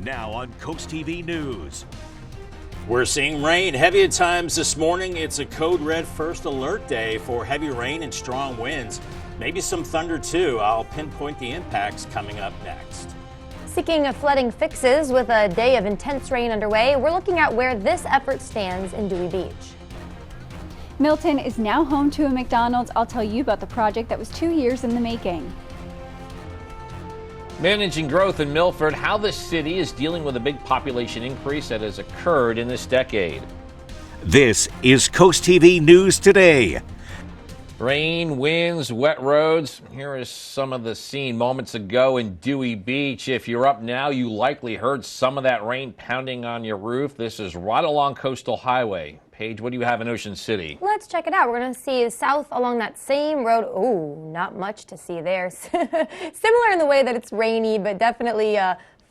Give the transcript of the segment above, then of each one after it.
Now on CoastTV News. We're seeing rain heavy at times this morning. It's a code red first alert day for heavy rain and strong winds. Maybe some thunder too. I'll pinpoint the impacts coming up next. Seeking flooding fixes with a day of intense rain underway, we're looking at where this effort stands in Dewey Beach. Milton is now home to a McDonald's. I'll tell you about the project that was 2 years in the making. Managing growth in Milford, how the city is dealing with a big population increase that has occurred in this decade. This is CoastTV News Today. Rain, winds, wet roads. Here is some of the scene moments ago in Dewey Beach. If you're up now, you likely heard some of that rain pounding on your roof. This is right along Coastal Highway. Paige, what do you have in Ocean City? Let's check it out. We're going to see south along that same road. Oh, not much to see there. Similar in the way that it's rainy, but definitely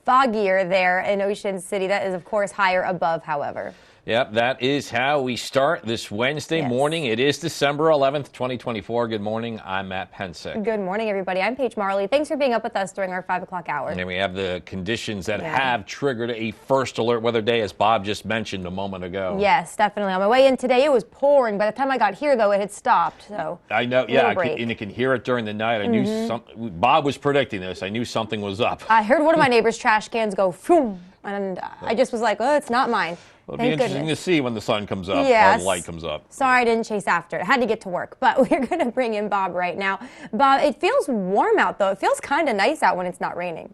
foggier there in Ocean City. That is, of course, higher above, however. Yep, that is how we start this Wednesday morning. It is December 11th, 2024. Good morning. I'm Matt Pensick. Good morning, everybody. I'm Paige Marley. Thanks for being up with us during our 5 o'clock hour. And we have the conditions that have triggered a first alert weather day, as Bob just mentioned a moment ago. Yes, definitely. On my way in today, it was pouring. By the time I got here, though, it had stopped. So I know, and you can hear it during the night. I knew Bob was predicting this. I knew something was up. I heard one of my neighbor's trash cans go boom, and I just was like, oh, it's not mine. It'll be interesting to see when the sun comes up or the light comes up. Sorry I didn't chase after it. I had to get to work, but we're going to bring in Bob right now. Bob, it feels warm out, though. It feels kind of nice out when it's not raining.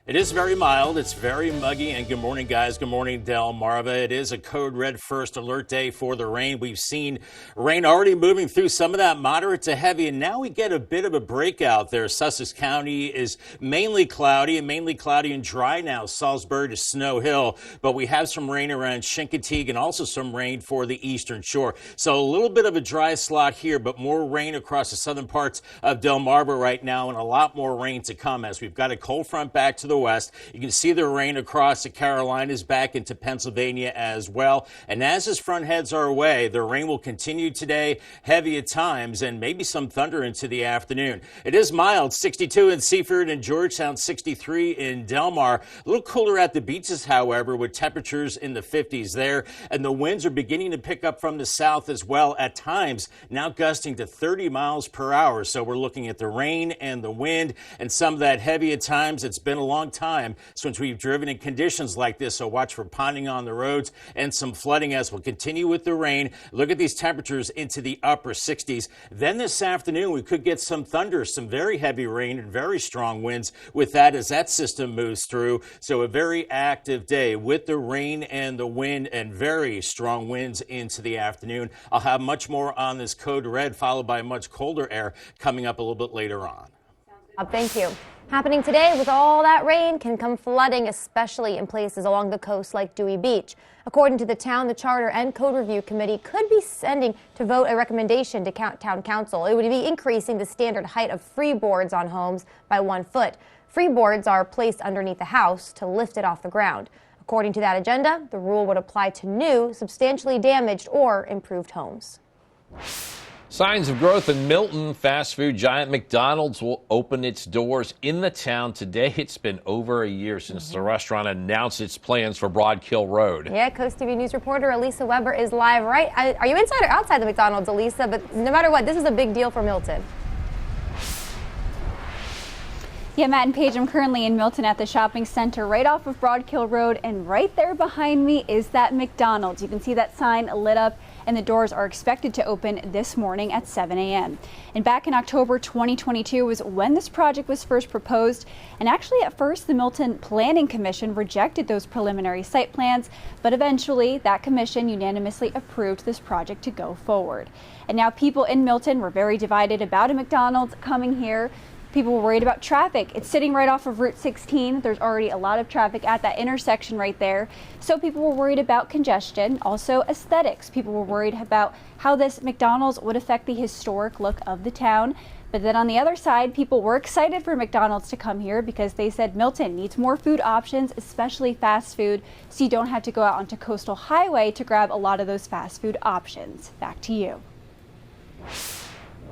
It is very mild. It's very muggy. And good morning, guys. Good morning, Delmarva. It is a code red first alert day for the rain. We've seen rain already moving through some of that moderate to heavy, and now we get a bit of a breakout there. Sussex County is mainly cloudy and dry now. Salisbury to Snow Hill, but we have some rain around Chincoteague and also some rain for the eastern shore. So a little bit of a dry slot here, but more rain across the southern parts of Delmarva right now, and a lot more rain to come as we've got a cold front back to the west. You can see the rain across the Carolinas back into Pennsylvania as well. And as this front heads our way, the rain will continue today, heavy at times, and maybe some thunder into the afternoon. It is mild, 62 in Seaford and Georgetown, 63 in Delmar. A little cooler at the beaches, however, with temperatures in the 50s there. And the winds are beginning to pick up from the south as well at times, now gusting to 30 miles per hour. So we're looking at the rain and the wind and some of that heavy at times. It's been a long time since we've driven in conditions like this, so watch for ponding on the roads and some flooding as we'll continue with the rain. Look at these temperatures into the upper 60s. Then this afternoon we could get some thunder, some very heavy rain and very strong winds with that as that system moves through. So a very active day with the rain and the wind and very strong winds into the afternoon. I'll have much more on this code red, followed by much colder air coming up a little bit later on. Thank you. Happening today with all that rain can come flooding, especially in places along the coast like Dewey Beach. According to the town, the Charter and Code Review Committee could be sending to vote a recommendation to Town Council. It would be increasing the standard height of freeboards on homes by 1 foot. Freeboards are placed underneath the house to lift it off the ground. According to that agenda, the rule would apply to new, substantially damaged or improved homes. Signs of growth in Milton. Fast food giant McDonald's will open its doors in the town today. It's been over a year since the restaurant announced its plans for Broadkill Road. Yeah, CoastTV News reporter Elisa Weber is live. Are you inside or outside the McDonald's, Elisa? But no matter what, this is a big deal for Milton. Yeah, Matt and Paige, I'm currently in Milton at the shopping center right off of Broadkill Road, and right there behind me is that McDonald's. You can see that sign lit up, and the doors are expected to open this morning at 7 a.m. And back in October 2022 was when this project was first proposed, and actually at first the Milton Planning Commission rejected those preliminary site plans, but eventually that commission unanimously approved this project to go forward. And now people in Milton were very divided about a McDonald's coming here. People were worried about traffic. It's sitting right off of Route 16. There's already a lot of traffic at that intersection right there. So people were worried about congestion, also aesthetics. People were worried about how this McDonald's would affect the historic look of the town. But then on the other side, people were excited for McDonald's to come here because they said Milton needs more food options, especially fast food, so you don't have to go out onto Coastal Highway to grab a lot of those fast food options. Back to you.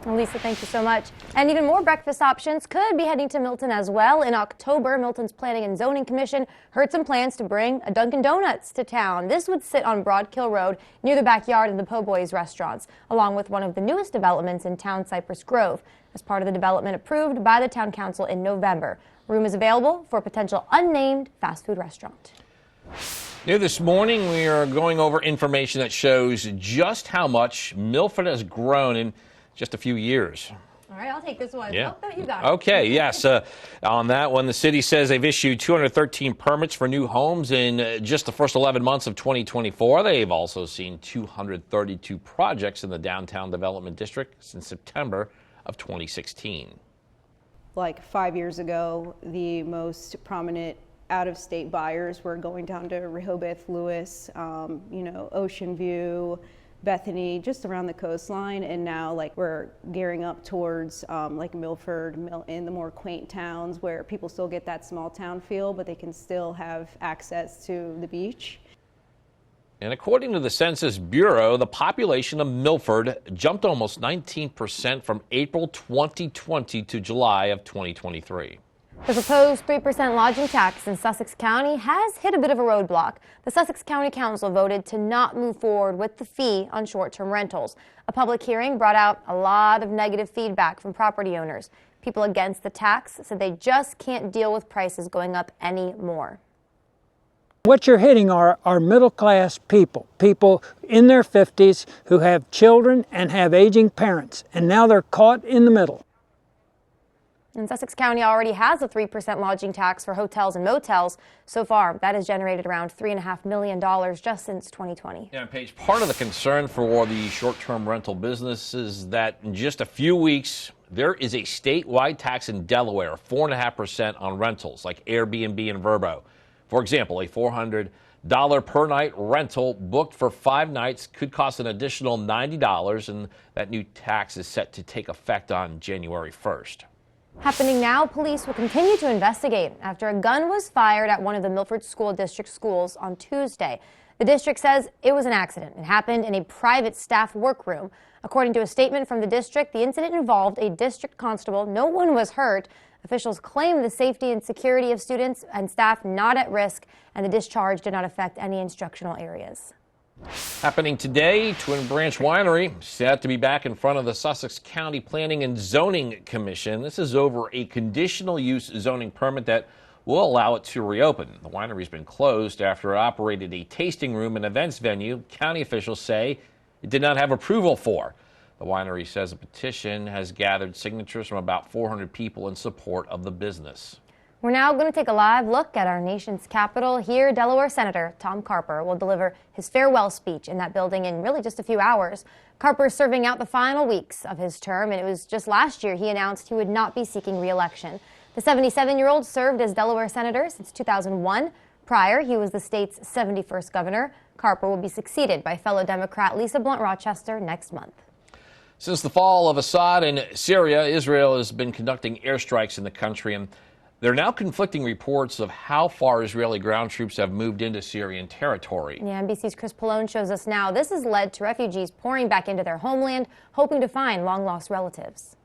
Lisa, thank you so much. And even more breakfast options could be heading to Milton as well. In October, Milton's Planning and Zoning Commission heard some plans to bring a Dunkin' Donuts to town. This would sit on Broadkill Road near the backyard of the Po' Boys restaurants, along with one of the newest developments in town, Cypress Grove, as part of the development approved by the town council in November. Room is available for a potential unnamed fast food restaurant. New this morning, we are going over information that shows just how much Milford has grown in just a few years. All right, I'll take this one. Yeah. Oh, you got it. Okay, yes. On that one, the city says they've issued 213 permits for new homes in just the first 11 months of 2024. They've also seen 232 projects in the downtown development district since September of 2016. Like 5 years ago, the most prominent out-of-state buyers were going down to Rehoboth, Lewis, Ocean View, Bethany, just around the coastline, and now we're gearing up towards like Milford, Milton, the more quaint towns where people still get that small town feel, but they can still have access to the beach. And according to the Census Bureau, the population of Milford jumped almost 19% from April 2020 to July of 2023. The proposed 3% lodging tax in Sussex County has hit a bit of a roadblock. The Sussex County Council voted to not move forward with the fee on short-term rentals. A public hearing brought out a lot of negative feedback from property owners. People against the tax said they just can't deal with prices going up anymore. What you're hitting are middle-class people in their 50s who have children and have aging parents, and now they're caught in the middle. And Sussex County already has a 3% lodging tax for hotels and motels. So far, that has generated around $3.5 million just since 2020. Yeah, Paige, part of the concern for the short-term rental business is that in just a few weeks, there is a statewide tax in Delaware, 4.5% on rentals like Airbnb and Vrbo. For example, a $400 per night rental booked for 5 nights could cost an additional $90, and that new tax is set to take effect on January 1st. Happening now, police will continue to investigate after a gun was fired at one of the Milford School District schools on Tuesday. The district says it was an accident. It happened in a private staff workroom. According to a statement from the district, the incident involved a district constable. No one was hurt. Officials claim the safety and security of students and staff not at risk, and the discharge did not affect any instructional areas. Happening today, Twin Branch Winery set to be back in front of the Sussex County Planning and Zoning Commission. This is over a conditional use zoning permit that will allow it to reopen. The winery's been closed after it operated a tasting room and events venue county officials say it did not have approval for. The winery says a petition has gathered signatures from about 400 people in support of the business. We're now going to take a live look at our nation's capital. Here, Delaware Senator Tom Carper will deliver his farewell speech in that building in really just a few hours. Carper is serving out the final weeks of his term, and it was just last year he announced he would not be seeking re-election. The 77-year-old served as Delaware Senator since 2001. Prior, he was the state's 71st governor. Carper will be succeeded by fellow Democrat Lisa Blunt Rochester next month. Since the fall of Assad in Syria, Israel has been conducting airstrikes in the country, and there are now conflicting reports of how far Israeli ground troops have moved into Syrian territory. Yeah, NBC's Chris Pallone shows us now this has led to refugees pouring back into their homeland, hoping to find long-lost relatives.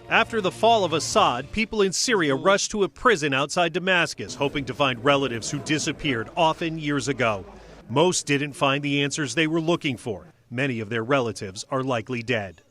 After the fall of Assad, people in Syria rushed to a prison outside Damascus, hoping to find relatives who disappeared, often years ago. Most didn't find the answers they were looking for. Many of their relatives are likely dead.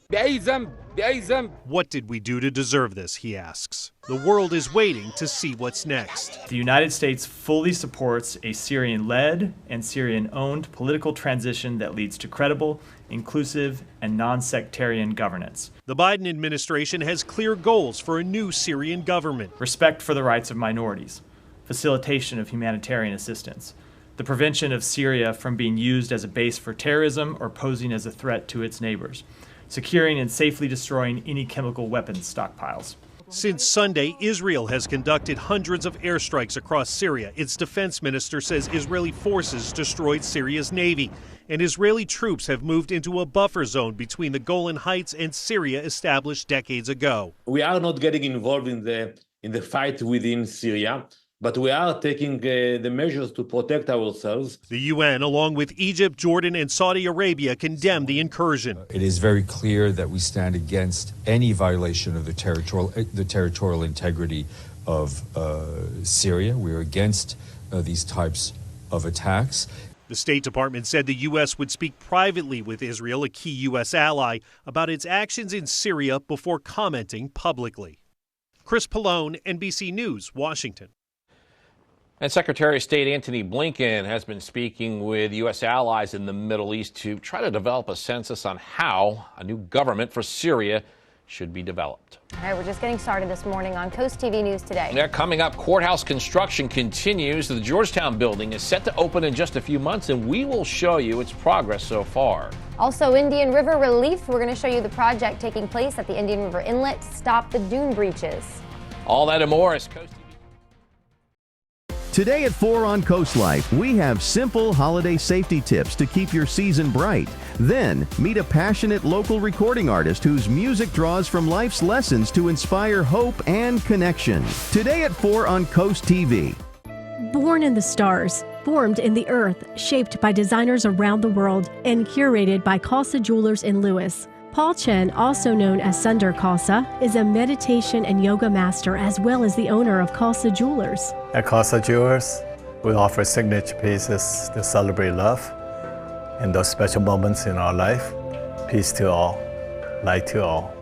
What did we do to deserve this, he asks. The world is waiting to see what's next. The United States fully supports a Syrian-led and Syrian-owned political transition that leads to credible, inclusive, and non-sectarian governance. The Biden administration has clear goals for a new Syrian government. Respect for the rights of minorities, facilitation of humanitarian assistance, the prevention of Syria from being used as a base for terrorism or posing as a threat to its neighbors, securing and safely destroying any chemical weapons stockpiles. Since Sunday, Israel has conducted hundreds of airstrikes across Syria. Its defense minister says Israeli forces destroyed Syria's navy, and Israeli troops have moved into a buffer zone between the Golan Heights and Syria established decades ago. We are not getting involved in the fight within Syria. But we are taking the measures to protect ourselves. The UN, along with Egypt, Jordan, and Saudi Arabia, condemned the incursion. It is very clear that we stand against any violation of the territorial integrity of Syria. We are against these types of attacks. The State Department said the U.S. would speak privately with Israel, a key U.S. ally, about its actions in Syria before commenting publicly. Chris Pallone, NBC News, Washington. And Secretary of State Antony Blinken has been speaking with U.S. allies in the Middle East to try to develop a census on how a new government for Syria should be developed. All right, we're just getting started this morning on CoastTV News Today. Yeah, coming up, courthouse construction continues. The Georgetown building is set to open in just a few months, and we will show you its progress so far. Also, Indian River relief. We're going to show you the project taking place at the Indian River Inlet to stop the dune breaches. All that and more is CoastTV. Today at 4 on Coast Life, we have simple holiday safety tips to keep your season bright. Then, meet a passionate local recording artist whose music draws from life's lessons to inspire hope and connection. Today at 4 on Coast TV. Born in the stars, formed in the earth, shaped by designers around the world, and curated by Khalsa Jewelers in Lewis. Paul Chen, also known as Sunder Khalsa, is a meditation and yoga master as well as the owner of Khalsa Jewelers. At Khalsa Jewelers, we offer signature pieces to celebrate love in those special moments in our life. Peace to all, light to all,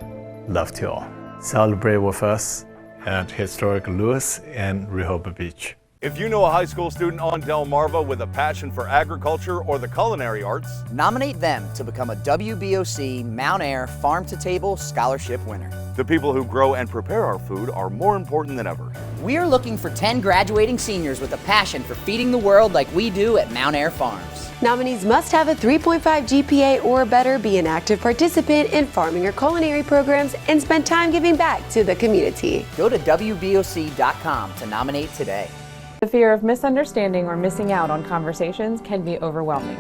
love to all. Celebrate with us at historic Lewis and Rehoboth Beach. If you know a high school student on Delmarva with a passion for agriculture or the culinary arts, nominate them to become a WBOC Mount Air Farm to Table Scholarship winner. The people who grow and prepare our food are more important than ever. We are looking for 10 graduating seniors with a passion for feeding the world like we do at Mount Air Farms. Nominees must have a 3.5 GPA or better, be an active participant in farming or culinary programs, and spend time giving back to the community. Go to WBOC.com to nominate today. The fear of misunderstanding or missing out on conversations can be overwhelming.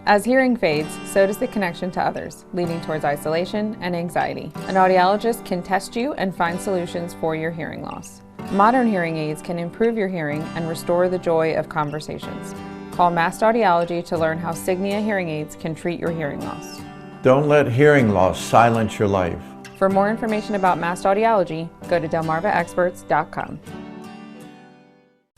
As hearing fades, so does the connection to others, leading towards isolation and anxiety. An audiologist can test you and find solutions for your hearing loss. Modern hearing aids can improve your hearing and restore the joy of conversations. Call Mast Audiology to learn how Signia hearing aids can treat your hearing loss. Don't let hearing loss silence your life. For more information about Mast Audiology, go to delmarvaexperts.com.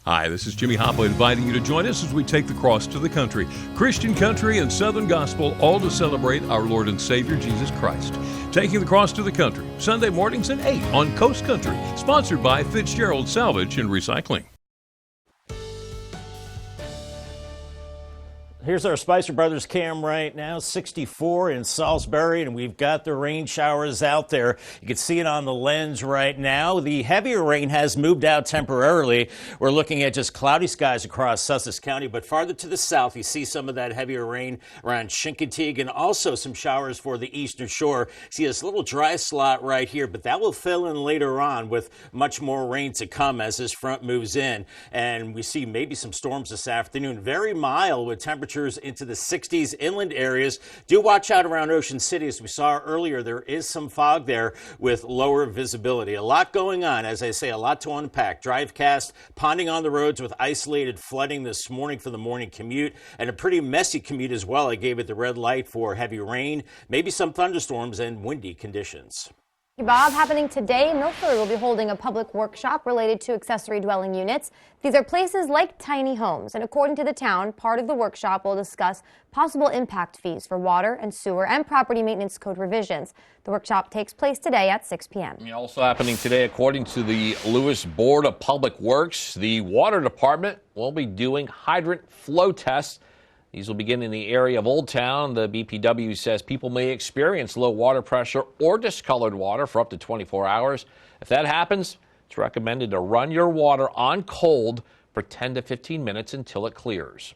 Hi, this is Jimmy Hoppa inviting you to join us as we take the cross to the country. Christian country and Southern gospel, all to celebrate our Lord and Savior Jesus Christ. Taking the cross to the country, Sunday mornings at 8 on Coast Country, sponsored by Fitzgerald Salvage and Recycling. Here's our Spicer Brothers cam right now, 64 in Salisbury, and we've got the rain showers out there. You can see it on the lens right now. The heavier rain has moved out temporarily. We're looking at just cloudy skies across Sussex County, but farther to the south, you see some of that heavier rain around Chincoteague and also some showers for the eastern shore. See this little dry slot right here, but that will fill in later on with much more rain to come as this front moves in. And we see maybe some storms this afternoon. Very mild with temperatures into the 60s. Inland areas, do watch out around Ocean City. As we saw earlier, there is some fog there with lower visibility. A lot going on, as I say, a lot to unpack. Drivecast, ponding on the roads with isolated flooding this morning for the morning commute, and a pretty messy commute as well. I gave it the red light for heavy rain, maybe some thunderstorms and windy conditions. Bob, happening today, Milford will be holding a public workshop related to accessory dwelling units. These are places like tiny homes, and according to the town, part of the workshop will discuss possible impact fees for water and sewer and property maintenance code revisions. The workshop takes place today at 6 p.m. Also happening today, according to the Lewis Board of Public Works, the Water Department will be doing hydrant flow tests. These will begin in the area of Old Town. The BPW says people may experience low water pressure or discolored water for up to 24 hours. If that happens, it's recommended to run your water on cold for 10 to 15 minutes until it clears.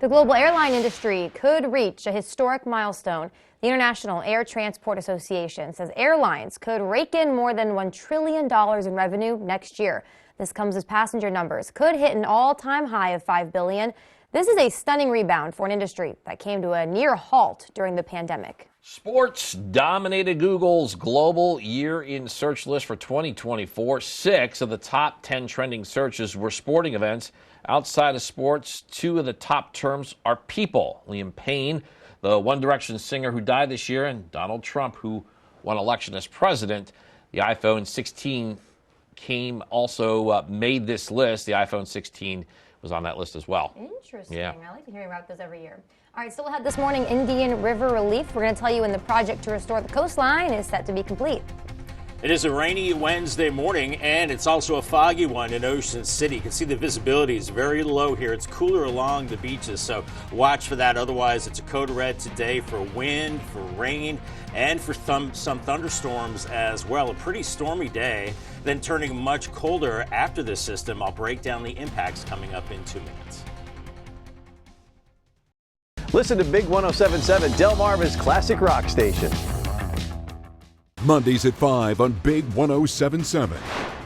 The global airline industry could reach a historic milestone. The International Air Transport Association says airlines could rake in more than $1 trillion in revenue next year. This comes as passenger numbers could hit an all-time high of $5 billion. This is a stunning rebound for an industry that came to a near halt during the pandemic. Sports dominated Google's global year in search list for 2024. 6 of the top 10 trending searches were sporting events. Outside of sports, 2 of the top terms are people. Liam Payne, the One Direction singer who died this year, and Donald Trump, who won election as president. The iPhone 16 made this list. The iPhone 16 was on that list as well. Interesting. Yeah. I like to hear about this every year. All right, still ahead this morning, Indian River relief. We're going to tell you when the project to restore the coastline is set to be complete. It is a rainy Wednesday morning, and it's also a foggy one in Ocean City. You can see the visibility is very low here. It's cooler along the beaches, so watch for that. Otherwise, it's a code red today for wind, for rain, and for some thunderstorms as well. A pretty stormy day, then turning much colder after this system. I'll break down the impacts coming up in 2 minutes. Listen to Big 107.7, Delmarva's classic rock station. Mondays at 5 on Big 107.7.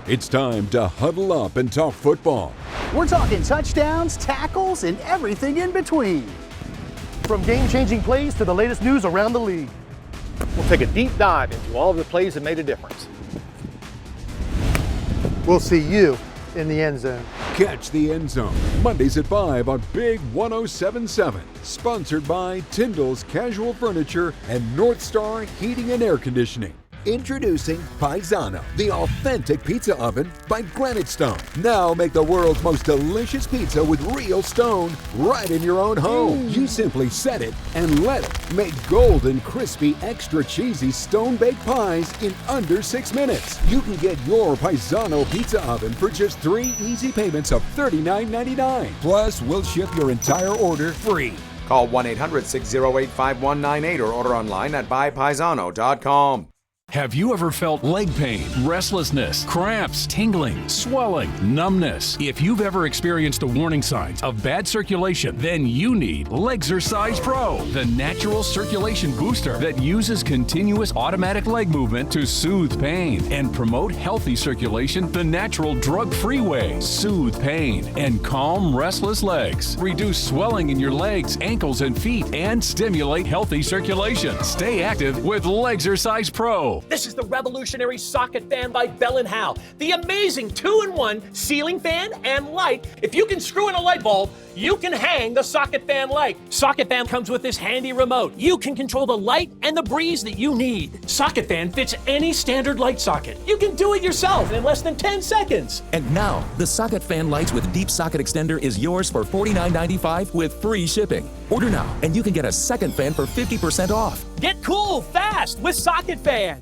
It's time to huddle up and talk football. We're talking touchdowns, tackles, and everything in between. From game-changing plays to the latest news around the league. We'll take a deep dive into all of the plays that made a difference. We'll see you in the end zone. Catch the End Zone, Mondays at 5 on Big 107.7. Sponsored by Tyndall's Casual Furniture and North Star Heating and Air Conditioning. Introducing Paisano, the authentic pizza oven by Granite Stone. Now make the world's most delicious pizza with real stone right in your own home. You simply set it and let it make golden, crispy, extra cheesy stone-baked pies in under 6 minutes. You can get your Paisano pizza oven for just 3 easy payments of $39.99. Plus, we'll ship your entire order free. Call 1-800-608-5198 or order online at buypaisano.com. Have you ever felt leg pain, restlessness, cramps, tingling, swelling, numbness? If you've ever experienced the warning signs of bad circulation, then you need Legzercise Pro, the natural circulation booster that uses continuous automatic leg movement to soothe pain and promote healthy circulation the natural drug-free way. Soothe pain and calm restless legs. Reduce swelling in your legs, ankles, and feet and stimulate healthy circulation. Stay active with Legzercise Pro. This is the revolutionary socket fan by Bell & Howell. The amazing 2-in-1 ceiling fan and light. If you can screw in a light bulb, you can hang the socket fan light. Socket fan comes with this handy remote. You can control the light and the breeze that you need. Socket fan fits any standard light socket. You can do it yourself in less than 10 seconds. And now, the socket fan lights with deep socket extender is yours for $49.95 with free shipping. Order now, and you can get a second fan for 50% off. Get cool fast with Socket Fan.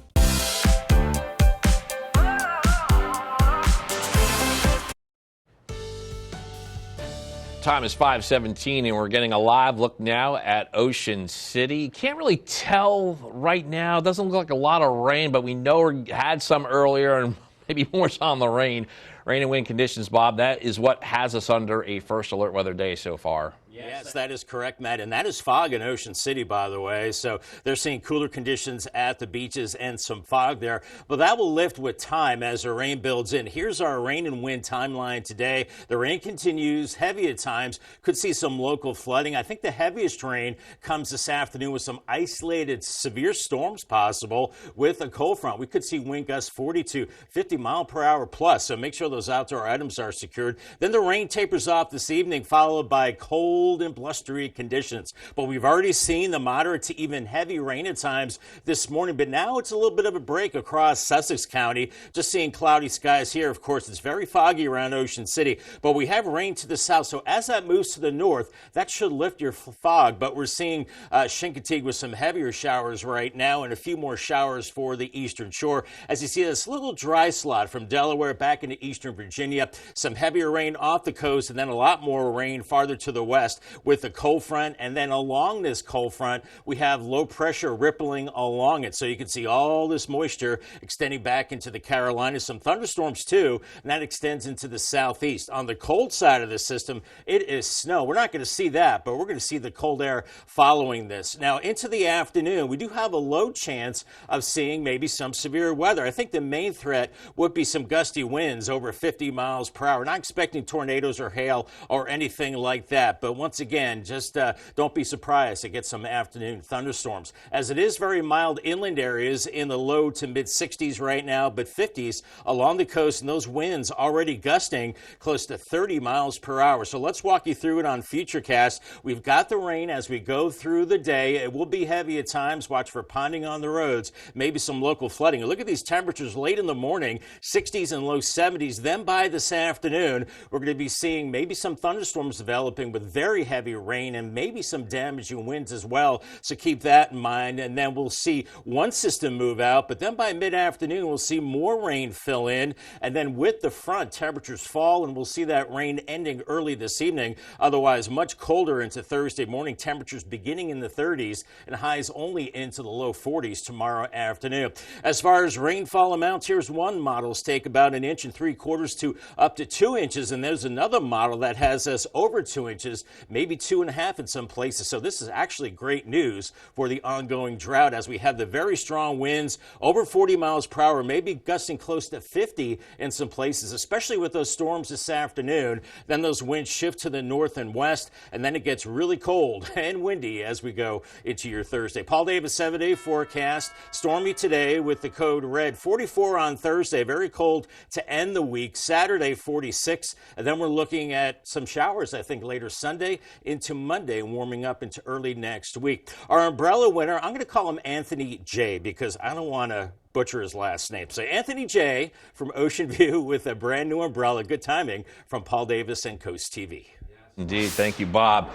Time is 5:17, and we're getting a live look now at Ocean City. Can't really tell right now. It doesn't look like a lot of rain, but we know we had some earlier, and maybe more on the rain. Rain and wind conditions, Bob, that is what has us under a first alert weather day so far. Yes, that is correct, Matt. And that is fog in Ocean City, by the way. So they're seeing cooler conditions at the beaches and some fog there. But that will lift with time as the rain builds in. Here's our rain and wind timeline today. The rain continues, heavy at times. Could see some local flooding. I think the heaviest rain comes this afternoon with some isolated severe storms possible with a cold front. We could see wind gusts 40 to 50 mile per hour plus. So make sure those outdoor items are secured. Then the rain tapers off this evening, followed by cold and blustery conditions. But we've already seen the moderate to even heavy rain at times this morning, but now it's a little bit of a break across Sussex County. Just seeing cloudy skies here. Of course, it's very foggy around Ocean City, but we have rain to the south. So as that moves to the north, that should lift your fog. But we're seeing Chincoteague with some heavier showers right now and a few more showers for the eastern shore. As you see this little dry slot from Delaware back into eastern Virginia, some heavier rain off the coast and then a lot more rain farther to the west with the cold front. And then along this cold front, we have low pressure rippling along it. So you can see all this moisture extending back into the Carolinas, some thunderstorms too, and that extends into the southeast. On the cold side of the system, it is snow. We're not going to see that, but we're going to see the cold air following this. Now into the afternoon, we do have a low chance of seeing maybe some severe weather. I think the main threat would be some gusty winds over 50 miles per hour. Not expecting tornadoes or hail or anything like that, but once again, just don't be surprised to get some afternoon thunderstorms, as it is very mild inland areas in the low to mid 60s right now, but 50s along the coast, and those winds already gusting close to 30 miles per hour. So let's walk you through it on Futurecast. We've got the rain as we go through the day. It will be heavy at times. Watch for ponding on the roads, maybe some local flooding. Look at these temperatures late in the morning, 60s and low 70s. Then by this afternoon, we're going to be seeing maybe some thunderstorms developing with very heavy rain and maybe some damaging winds as well. So keep that in mind. And then we'll see one system move out, but then by mid-afternoon, we'll see more rain fill in. And then with the front, temperatures fall, and we'll see that rain ending early this evening. Otherwise, much colder into Thursday morning. Temperatures beginning in the 30s and highs only into the low 40s tomorrow afternoon. As far as rainfall amounts, here's one model's take about 1 3/4 to up to 2 inches, and there's another model that has us over 2 inches, maybe 2.5 in some places. So this is actually great news for the ongoing drought, as we have the very strong winds over 40 miles per hour, maybe gusting close to 50 in some places, especially with those storms this afternoon. Then those winds shift to the north and west, and then it gets really cold and windy as we go into your Thursday. Paul Davis 7-day forecast. Stormy today with the code red. 44 on Thursday, very cold to end the week. Saturday 46, and then we're looking at some showers, I think, later Sunday into Monday, warming up into early next week. Our umbrella winner, I'm going to call him Anthony J, because I don't want to butcher his last name. So Anthony J from Ocean View with a brand new umbrella. Good timing from Paul Davis and Coast TV. Indeed. Thank you, Bob.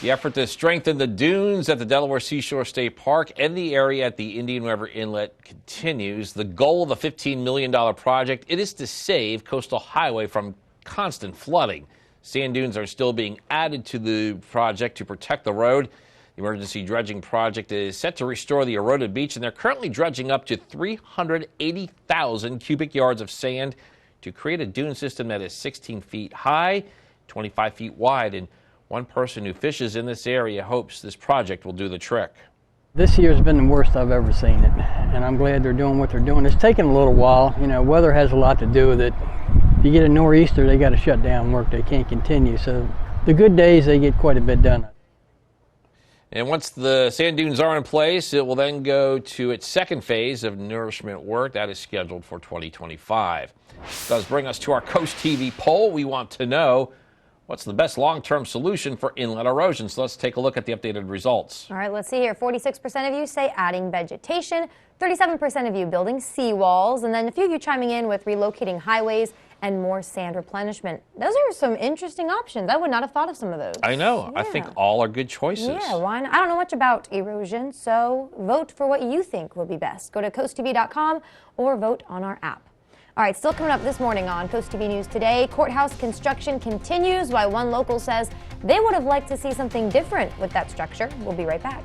The effort to strengthen the dunes at the Delaware Seashore State Park and the area at the Indian River Inlet continues. The goal of the $15 million project, it is to save Coastal Highway from constant flooding. Sand dunes are still being added to the project to protect the road. The emergency dredging project is set to restore the eroded beach, and they're currently dredging up to 380,000 cubic yards of sand to create a dune system that is 16 feet high, 25 feet wide, and one person who fishes in this area hopes this project will do the trick. This year's been the worst I've ever seen it, and I'm glad they're doing what they're doing. It's taken a little while. You know, weather has a lot to do with it. If you get a nor'easter, they got to shut down work. They can't continue. So the good days, they get quite a bit done. And once the sand dunes are in place, it will then go to its second phase of nourishment work. That is scheduled for 2025. This does bring us to our Coast TV poll. We want to know, what's the best long-term solution for inlet erosion? So let's take a look at the updated results. All right, let's see here. 46% of you say adding vegetation, 37% of you building seawalls, and then a few of you chiming in with relocating highways and more sand replenishment. Those are some interesting options. I would not have thought of some of those. I know. Yeah. I think all are good choices. Yeah, why not? I don't know much about erosion, so vote for what you think would be best. Go to CoastTV.com or vote on our app. All right, still coming up this morning on Coast TV News Today, courthouse construction continues, while one local says they would have liked to see something different with that structure. We'll be right back.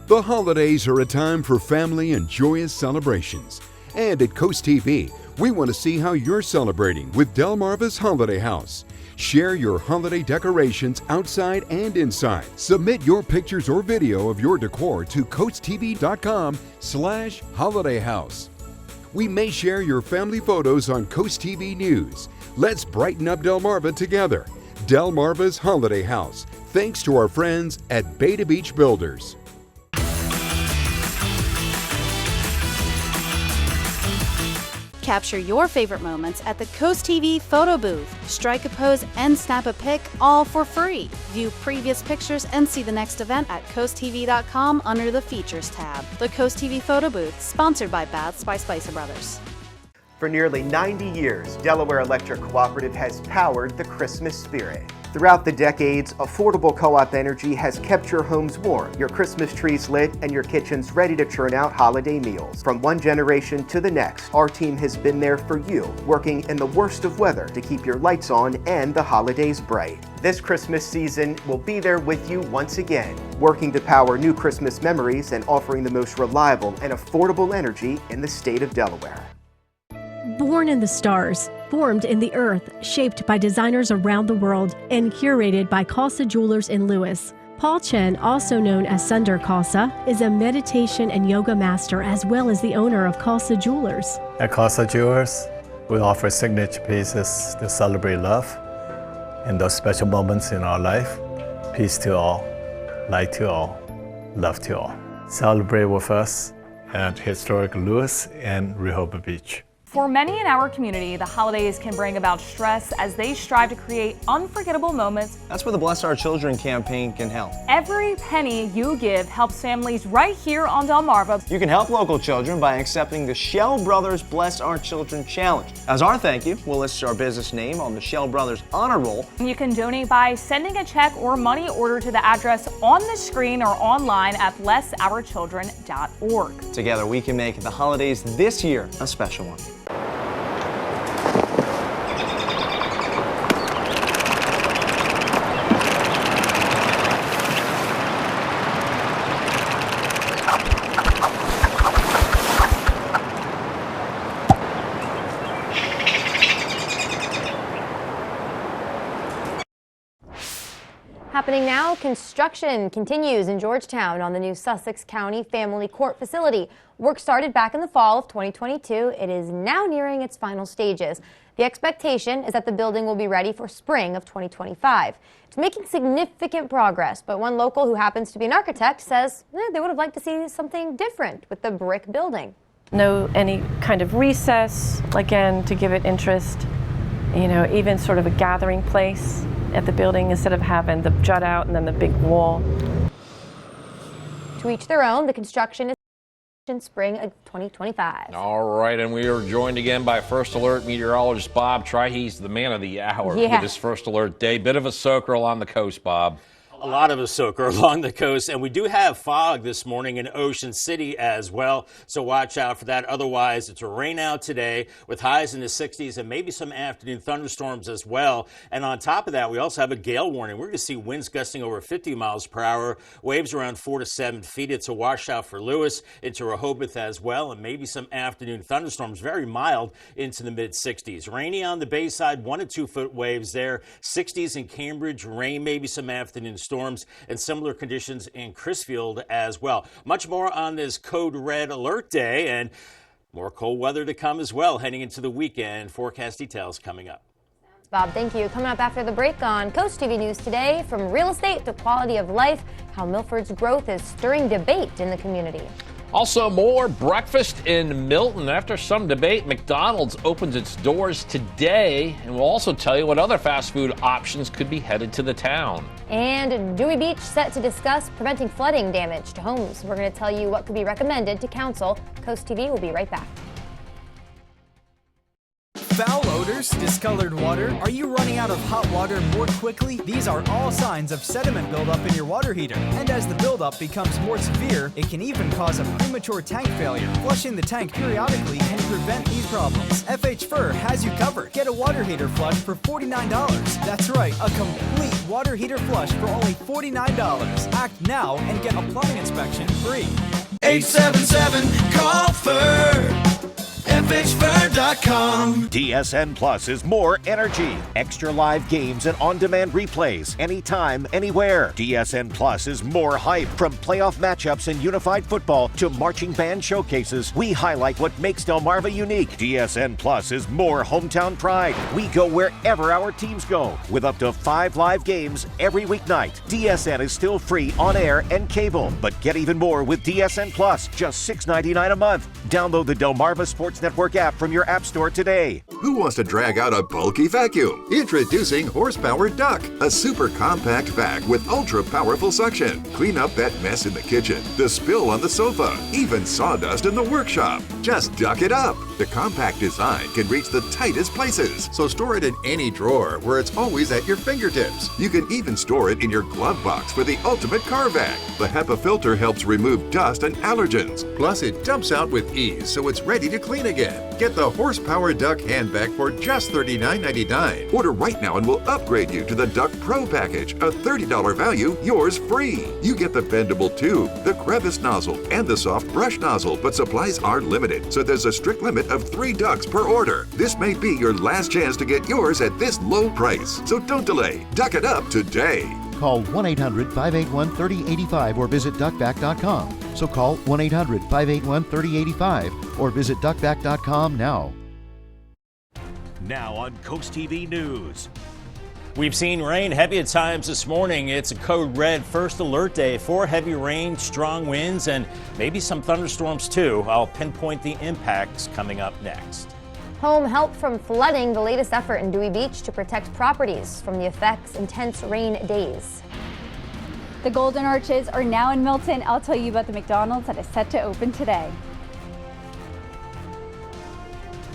The holidays are a time for family and joyous celebrations. And at Coast TV, we want to see how you're celebrating with Delmarva's Holiday House. Share your holiday decorations outside and inside. Submit your pictures or video of your decor to coasttv.com/holidayhouse. We may share your family photos on Coast TV News. Let's brighten up Delmarva together. Delmarva's Holiday House, thanks to our friends at Bay to Beach Builders. Capture your favorite moments at the Coast TV photo booth. Strike a pose and snap a pic, all for free. View previous pictures and see the next event at coasttv.com under the Features tab. The Coast TV photo booth, sponsored by Baths by Spicer Brothers. For nearly 90 years, Delaware Electric Cooperative has powered the Christmas spirit. Throughout the decades, affordable co-op energy has kept your homes warm, your Christmas trees lit, and your kitchens ready to churn out holiday meals. From one generation to the next, our team has been there for you, working in the worst of weather to keep your lights on and the holidays bright. This Christmas season, we'll be there with you once again, working to power new Christmas memories and offering the most reliable and affordable energy in the state of Delaware. Born in the stars, formed in the earth, shaped by designers around the world, and curated by Casa Jewelers in Lewis. Paul Chen, also known as Sunder Casa, is a meditation and yoga master as well as the owner of Casa Jewelers. At Casa Jewelers, we offer signature pieces to celebrate love in those special moments in our life. Peace to all, light to all, love to all. Celebrate with us at historic Lewis and Rehoboth Beach. For many in our community, the holidays can bring about stress as they strive to create unforgettable moments. That's where the Bless Our Children campaign can help. Every penny you give helps families right here on Delmarva. You can help local children by accepting the Shell Brothers Bless Our Children Challenge. As our thank you, we'll list our business name on the Shell Brothers Honor Roll. You can donate by sending a check or money order to the address on the screen or online at blessourchildren.org. Together, we can make the holidays this year a special one. Happening now, construction continues in Georgetown on the new Sussex County Family Court facility. Work started back in the fall of 2022. It is now nearing its final stages. The expectation is that the building will be ready for spring of 2025. It's making significant progress, but one local who happens to be an architect says they would have liked to see something different with the brick building. No any kind of recess, again, to give it interest, even sort of a gathering place at the building instead of having the jut out and then the big wall. To each their own, the construction is in spring of 2025. All right, and we are joined again by First Alert meteorologist Bob Try. He's the man of the hour Yeah. for this First Alert day. Bit of a soaker along the coast, Bob. A lot of a soaker along the coast, and we do have fog this morning in Ocean City as well, so watch out for that. Otherwise, it's a rain out today with highs in the 60s and maybe some afternoon thunderstorms as well. And on top of that, we also have a gale warning. We're going to see winds gusting over 50 miles per hour, waves around 4 to 7 feet. It's a washout for Lewis, into Rehoboth as well, and maybe some afternoon thunderstorms, very mild into the mid-60s. Rainy on the bay side, 1 to 2 foot waves there. 60s in Cambridge, rain, maybe some afternoon storms, and similar conditions in Crisfield as well. Much more on this Code Red Alert Day, and more cold weather to come as well heading into the weekend. Forecast details coming up. Bob, thank you. Coming up after the break on Coast TV News today, from real estate to quality of life, how Milford's growth is stirring debate in the community. Also, more breakfast in Milton. After some debate, McDonald's opens its doors today, and we'll also tell you what other fast food options could be headed to the town. And Dewey Beach set to discuss preventing flooding damage to homes. We're going to tell you what could be recommended to council. Coast TV will be right back. Foul odors, discolored water, are you running out of hot water more quickly? These are all signs of sediment buildup in your water heater. And as the buildup becomes more severe, it can even cause a premature tank failure. Flushing the tank periodically can prevent these problems. FH Fur has you covered. Get a water heater flush for $49. That's right, a complete water heater flush for only $49. Act now and get a plumbing inspection free. 877-CALL-FUR. FHFur.com. DSN Plus is more energy, extra live games and on-demand replays, anytime, anywhere. DSN Plus is more hype. From playoff matchups in unified football to marching band showcases, we highlight what makes Delmarva unique. DSN Plus is more hometown pride. We go wherever our teams go, with up to 5 live games every weeknight. DSN is still free on air and cable, but get even more with DSN Plus, just $6.99 a month. Download the Delmarva Sports Network app from your app store today. Who wants to drag out a bulky vacuum? Introducing Horsepower Duck, a super compact vac with ultra powerful suction. Clean up that mess in the kitchen, the spill on the sofa, even sawdust in the workshop. Just duck it up. The compact design can reach the tightest places, so store it in any drawer where it's always at your fingertips. You can even store it in your glove box for the ultimate car vac. The HEPA filter helps remove dust and allergens. Plus, it dumps out with ease, so it's ready to clean again. Get the Horsepower Duck hand vac for just $39.99. Order right now and we'll upgrade you to the Duck Pro package, a $30 value, yours free. You get the bendable tube, the crevice nozzle, and the soft brush nozzle, but supplies are limited, so there's a strict limit of 3 ducks per order. This may be your last chance to get yours at this low price, so don't delay. Duck it up today. Call 1-800-581-3085 or visit duckback.com. So call 1-800-581-3085 or visit duckback.com now. Now on Coast TV News. We've seen rain heavy at times this morning. It's a code red first alert day for heavy rain, strong winds, and maybe some thunderstorms too. I'll pinpoint the impacts coming up next. Home help from flooding, the latest effort in Dewey Beach to protect properties from the effects intense rain days. The Golden Arches are now in Milton. I'll tell you about the McDonald's that is set to open today.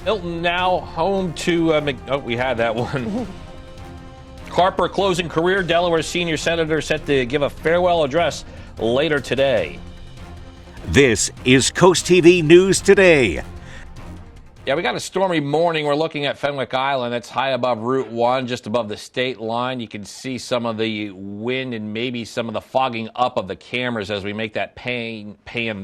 Milton now home to, we had that one. Harper closing career. Delaware senior senator set to give a farewell address later today. This is Coast TV News Today. Yeah, we got a stormy morning. We're looking at Fenwick Island. That's high above Route 1, just above the state line. You can see some of the wind and maybe some of the fogging up of the cameras as we make that pan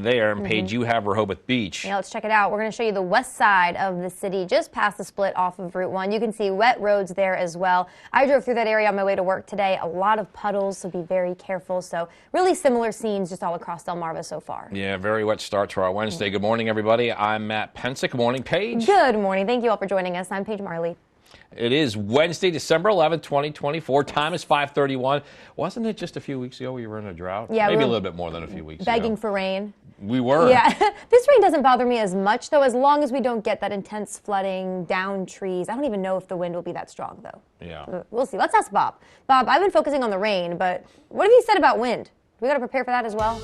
there. And Paige, you have Rehoboth Beach. Yeah, let's check it out. We're going to show you the west side of the city, just past the split off of Route 1. You can see wet roads there as well. I drove through that area on my way to work today. A lot of puddles, so be very careful. So really similar scenes just all across Delmarva so far. Yeah, very wet start to our Wednesday. Good morning, everybody. I'm Matt Pensick. Good morning, Paige. Good morning. Thank you all for joining us. I'm Paige Marley. It is Wednesday, December 11th, 2024. Time is 5:31. Wasn't it just a few weeks ago we were in a drought? Yeah, maybe a little bit more than a few weeks begging ago. for rain. We were. Yeah. This rain doesn't bother me as much, though, as long as we don't get that intense flooding, down trees. I don't even know if the wind will be that strong, though. Yeah. We'll see. Let's ask Bob. Bob, I've been focusing on the rain, but what have you said about wind? We got to prepare for that as well?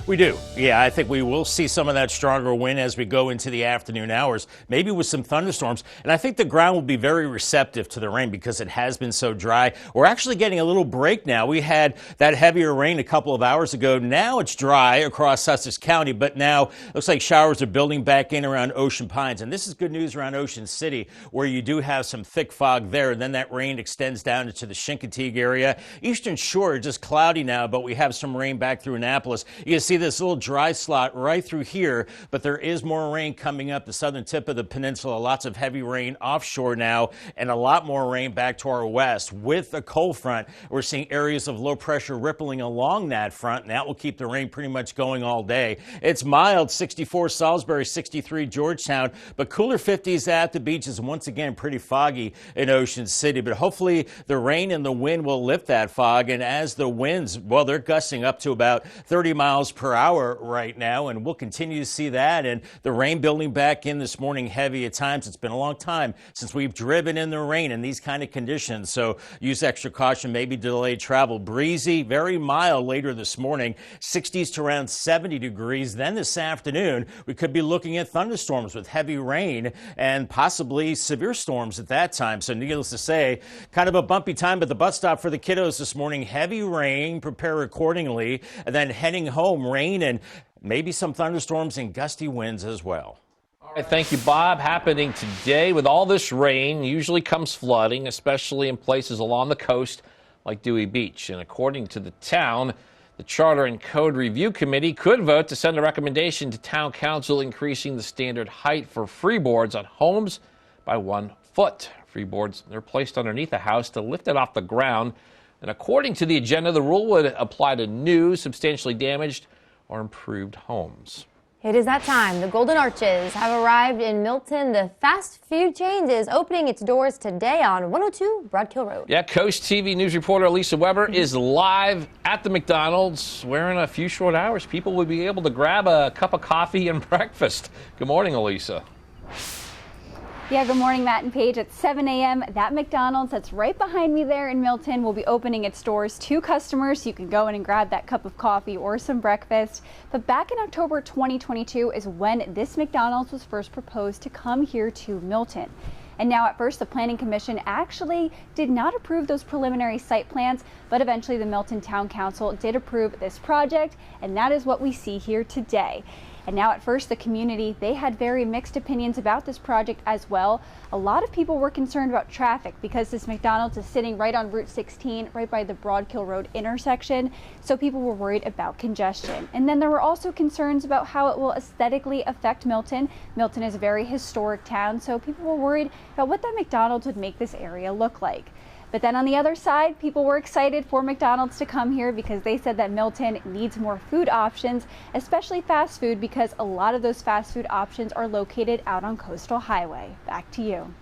We do. Yeah, I think we will see some of that stronger wind as we go into the afternoon hours, maybe with some thunderstorms. And I think the ground will be very receptive to the rain because it has been so dry. We're actually getting a little break now. We had that heavier rain a couple of hours ago. Now it's dry across Sussex County, but now looks like showers are building back in around Ocean Pines. And this is good news around Ocean City, where you do have some thick fog there. And then that rain extends down into the Chincoteague area. Eastern Shore, just cloudy now, but we have some rain back through Annapolis. You can see this little dry slot right through here, but there is more rain coming up the southern tip of the peninsula. Lots of heavy rain offshore now, and a lot more rain back to our west. With a cold front, we're seeing areas of low pressure rippling along that front, and that will keep the rain pretty much going all day. It's mild, 64 Salisbury, 63 Georgetown, but cooler 50s at the beaches. Once again, pretty foggy in Ocean City, but hopefully the rain and the wind will lift that fog. And as the winds, well, they're gusting up to about 30 miles per hour right now, and we'll continue to see that. And the rain building back in this morning, heavy at times. It's been a long time since we've driven in the rain in these kind of conditions, so use extra caution, maybe delayed travel. Breezy, very mild later this morning, 60s to around 70 degrees. Then this afternoon, we could be looking at thunderstorms with heavy rain and possibly severe storms at that time. So needless to say, kind of a bumpy time, but the bus stop for the kiddos this morning, heavy rain, prepare accordingly. And then heading home, rain and maybe some thunderstorms and gusty winds as well. All right, thank you, Bob. Happening today with all this rain, usually comes flooding, especially in places along the coast like Dewey Beach. And according to the town, the Charter and Code Review Committee could vote to send a recommendation to Town Council increasing the standard height for freeboards on homes by 1 foot. Freeboards, they're placed underneath a house to lift it off the ground. And according to the agenda, the rule would apply to new, substantially damaged, or improved homes. It is that time. The Golden Arches have arrived in Milton. The fast food chain is opening its doors today on 102 Broadkill Road. Yeah, Coast TV news reporter Lisa Weber is live at the McDonald's, where in a few short hours people will be able to grab a cup of coffee and breakfast. Good morning, Elisa. Yeah, good morning, Matt and Paige. At 7 a.m., that McDonald's that's right behind me there in Milton will be opening its doors to customers, so you can go in and grab that cup of coffee or some breakfast. But back in October 2022 is when this McDonald's was first proposed to come here to Milton. And now at first, the Planning Commission actually did not approve those preliminary site plans, but eventually the Milton Town Council did approve this project, and that is what we see here today. And now at first, the community, they had very mixed opinions about this project as well. A lot of people were concerned about traffic because this McDonald's is sitting right on Route 16, right by the Broadkill Road intersection. So people were worried about congestion. And then there were also concerns about how it will aesthetically affect Milton. Milton is a very historic town, so people were worried about what that McDonald's would make this area look like. But then on the other side, people were excited for McDonald's to come here because they said that Milton needs more food options, especially fast food, because a lot of those fast food options are located out on Coastal Highway. Back to you.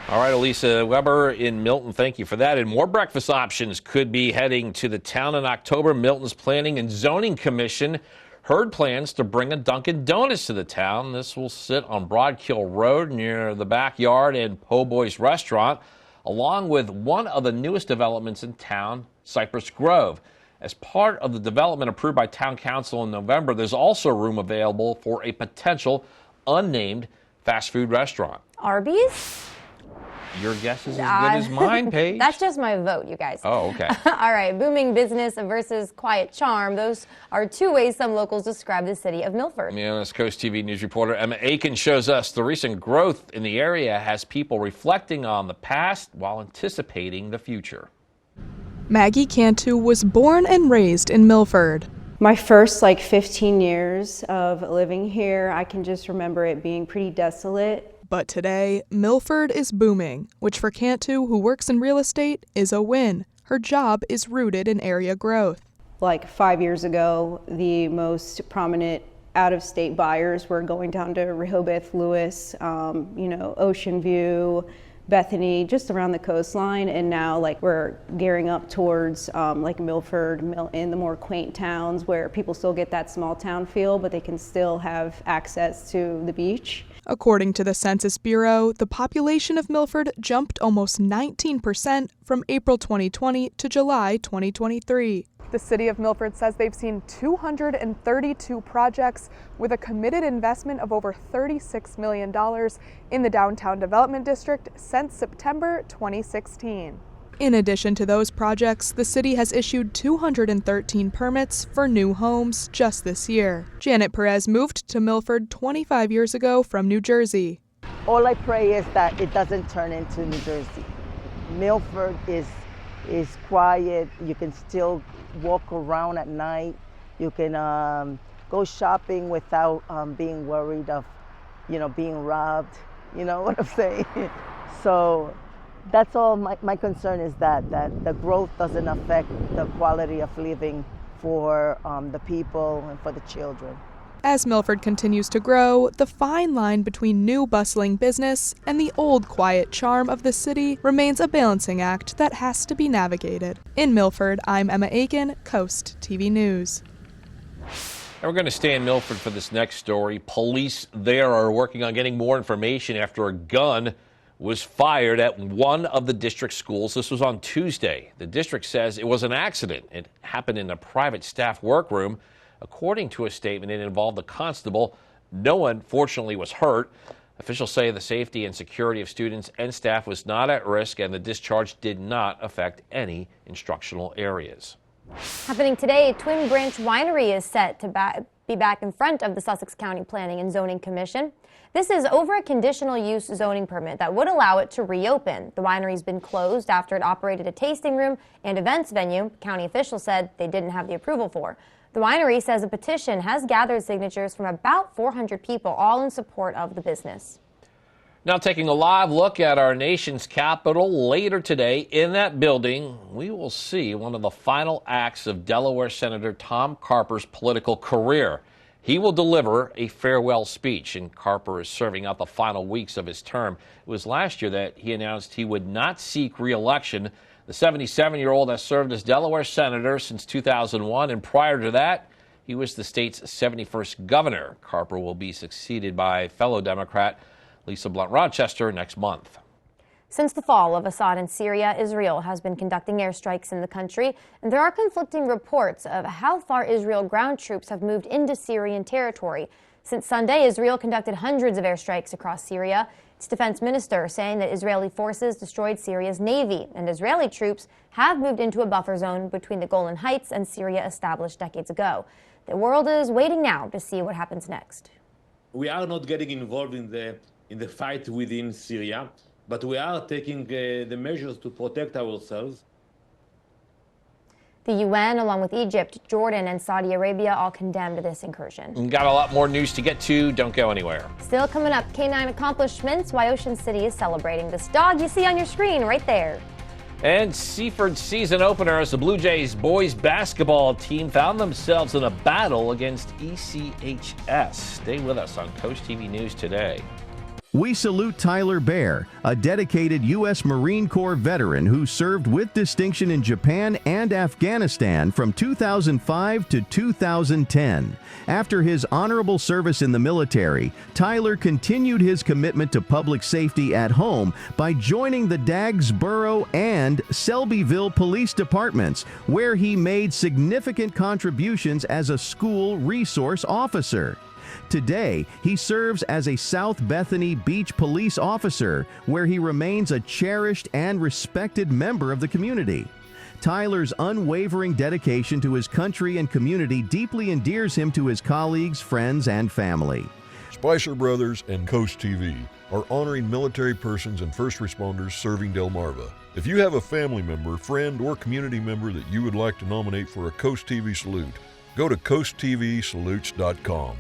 All right, Elisa Weber in Milton, thank you for that. And more breakfast options could be heading to the town in October. Milton's Planning and Zoning Commission heard plans to bring a Dunkin' Donuts to the town. This will sit on Broadkill Road near the backyard and Po' Boy's restaurant, along with one of the newest developments in town, Cypress Grove. As part of the development approved by Town Council in November, there's also room available for a potential unnamed fast food restaurant. Arby's? Your guess is as good as mine, Paige. That's just my vote, you guys. Oh, okay. All right, booming business versus quiet charm. Those are two ways some locals describe the city of Milford. Yeah, as Coast TV news reporter Emma Aiken shows us, the recent growth in the area has people reflecting on the past while anticipating the future. Maggie Cantu was born and raised in Milford. My first 15 years of living here, I can just remember it being pretty desolate. But today, Milford is booming, which for Cantu, who works in real estate, is a win. Her job is rooted in area growth. 5 years ago, the most prominent out-of-state buyers were going down to Rehoboth, Lewis, Ocean View, Bethany, just around the coastline, and now we're gearing up towards Milford in the more quaint towns where people still get that small town feel, but they can still have access to the beach. According to the Census Bureau, the population of Milford jumped almost 19% from April 2020 to July 2023. The city of Milford says they've seen 232 projects with a committed investment of over $36 million in the downtown development district since September 2016. In addition to those projects, the city has issued 213 permits for new homes just this year. Janet Perez moved to Milford 25 years ago from New Jersey. All I pray is that it doesn't turn into New Jersey. Milford is quiet. You can still walk around at night. You can go shopping without being worried of, being robbed. You know what I'm saying? So that's all. My concern is that the growth doesn't affect the quality of living for the people and for the children. As Milford continues to grow, the fine line between new bustling business and the old quiet charm of the city remains a balancing act that has to be navigated. In Milford, I'm Emma Aiken, Coast TV News. And we're going to stay in Milford for this next story. Police there are working on getting more information after a gun was fired at one of the district schools. This was on Tuesday. The district says it was an accident. It happened in a private staff workroom. According to a statement, it involved a constable. No one, fortunately, was hurt. Officials say the safety and security of students and staff was not at risk, and the discharge did not affect any instructional areas. Happening today, Twin Branch Winery is set to be back in front of the Sussex County Planning and Zoning Commission. This is over a conditional use zoning permit that would allow it to reopen. The winery's been closed after it operated a tasting room and events venue. County officials said they didn't have the approval for. The winery says a petition has gathered signatures from about 400 people, all in support of the business. Now taking a live look at our nation's capital later today. In that building, we will see one of the final acts of Delaware Senator Tom Carper's political career. He will deliver a farewell speech, and Carper is serving out the final weeks of his term. It was last year that he announced he would not seek re-election. The 77-year-old has served as Delaware Senator since 2001, and prior to that, he was the state's 71st governor. Carper will be succeeded by fellow Democrat Lisa Blunt Rochester next month. Since the fall of Assad in Syria, Israel has been conducting airstrikes in the country, and there are conflicting reports of how far Israel ground troops have moved into Syrian territory. Since Sunday, Israel conducted hundreds of airstrikes across Syria. Its defense minister saying that Israeli forces destroyed Syria's navy, and Israeli troops have moved into a buffer zone between the Golan Heights and Syria established decades ago. The world is waiting now to see what happens next. We are not getting involved in the fight within Syria, but we are taking the measures to protect ourselves. The UN, along with Egypt, Jordan, and Saudi Arabia, all condemned this incursion. Got a lot more news to get to. Don't go anywhere. Still coming up, canine accomplishments, why Ocean City is celebrating this dog you see on your screen right there. And Seaford's season opener as the Blue Jays boys basketball team found themselves in a battle against ECHS. Stay with us on Coast TV News today. We salute Tyler Bear, a dedicated U.S. Marine Corps veteran who served with distinction in Japan and Afghanistan from 2005 to 2010. After his honorable service in the military, Tyler continued his commitment to public safety at home by joining the Dagsboro and Selbyville police departments, where he made significant contributions as a school resource officer. Today, he serves as a South Bethany Beach police officer, where he remains a cherished and respected member of the community. Tyler's unwavering dedication to his country and community deeply endears him to his colleagues, friends, and family. Spicer Brothers and CoastTV are honoring military persons and first responders serving Delmarva. If you have a family member, friend, or community member that you would like to nominate for a CoastTV salute, go to coasttvsalutes.com.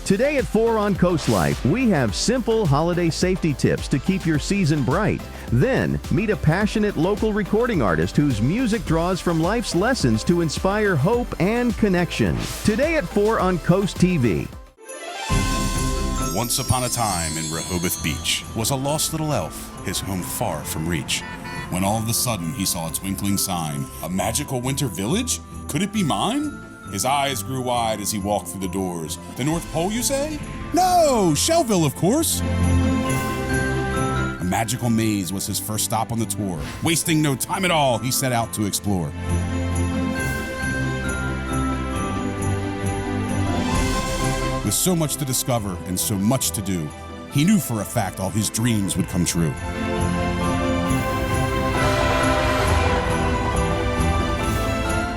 Today at 4 on Coast Life, we have simple holiday safety tips to keep your season bright. Then, meet a passionate local recording artist whose music draws from life's lessons to inspire hope and connection. Today at 4 on Coast TV. Once upon a time in Rehoboth Beach was a lost little elf, his home far from reach. When all of a sudden he saw a twinkling sign. A magical winter village? Could it be mine? His eyes grew wide as he walked through the doors. The North Pole, you say? No, Shellville, of course. A magical maze was his first stop on the tour. Wasting no time at all, he set out to explore. With so much to discover and so much to do, he knew for a fact all his dreams would come true.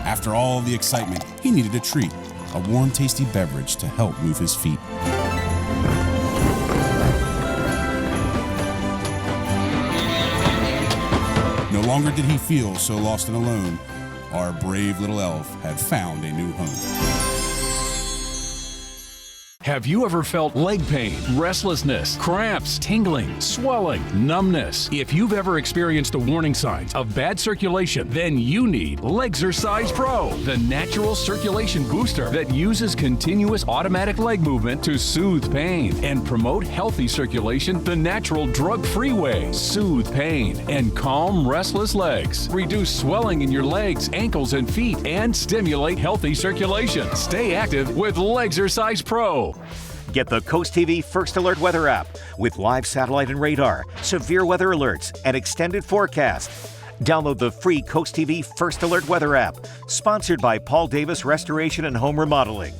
After all the excitement, he needed a treat, a warm, tasty beverage to help move his feet. No longer did he feel so lost and alone. Our brave little elf had found a new home. Have you ever felt leg pain, restlessness, cramps, tingling, swelling, numbness? If you've ever experienced the warning signs of bad circulation, then you need Legzercise Pro, the natural circulation booster that uses continuous automatic leg movement to soothe pain and promote healthy circulation the natural drug-free way. Soothe pain and calm restless legs. Reduce swelling in your legs, ankles, and feet and stimulate healthy circulation. Stay active with Legzercise Pro. Get the Coast TV First Alert weather app with live satellite and radar, severe weather alerts, and extended forecast. Download the free Coast TV First Alert weather app, sponsored by Paul Davis Restoration and Home Remodeling.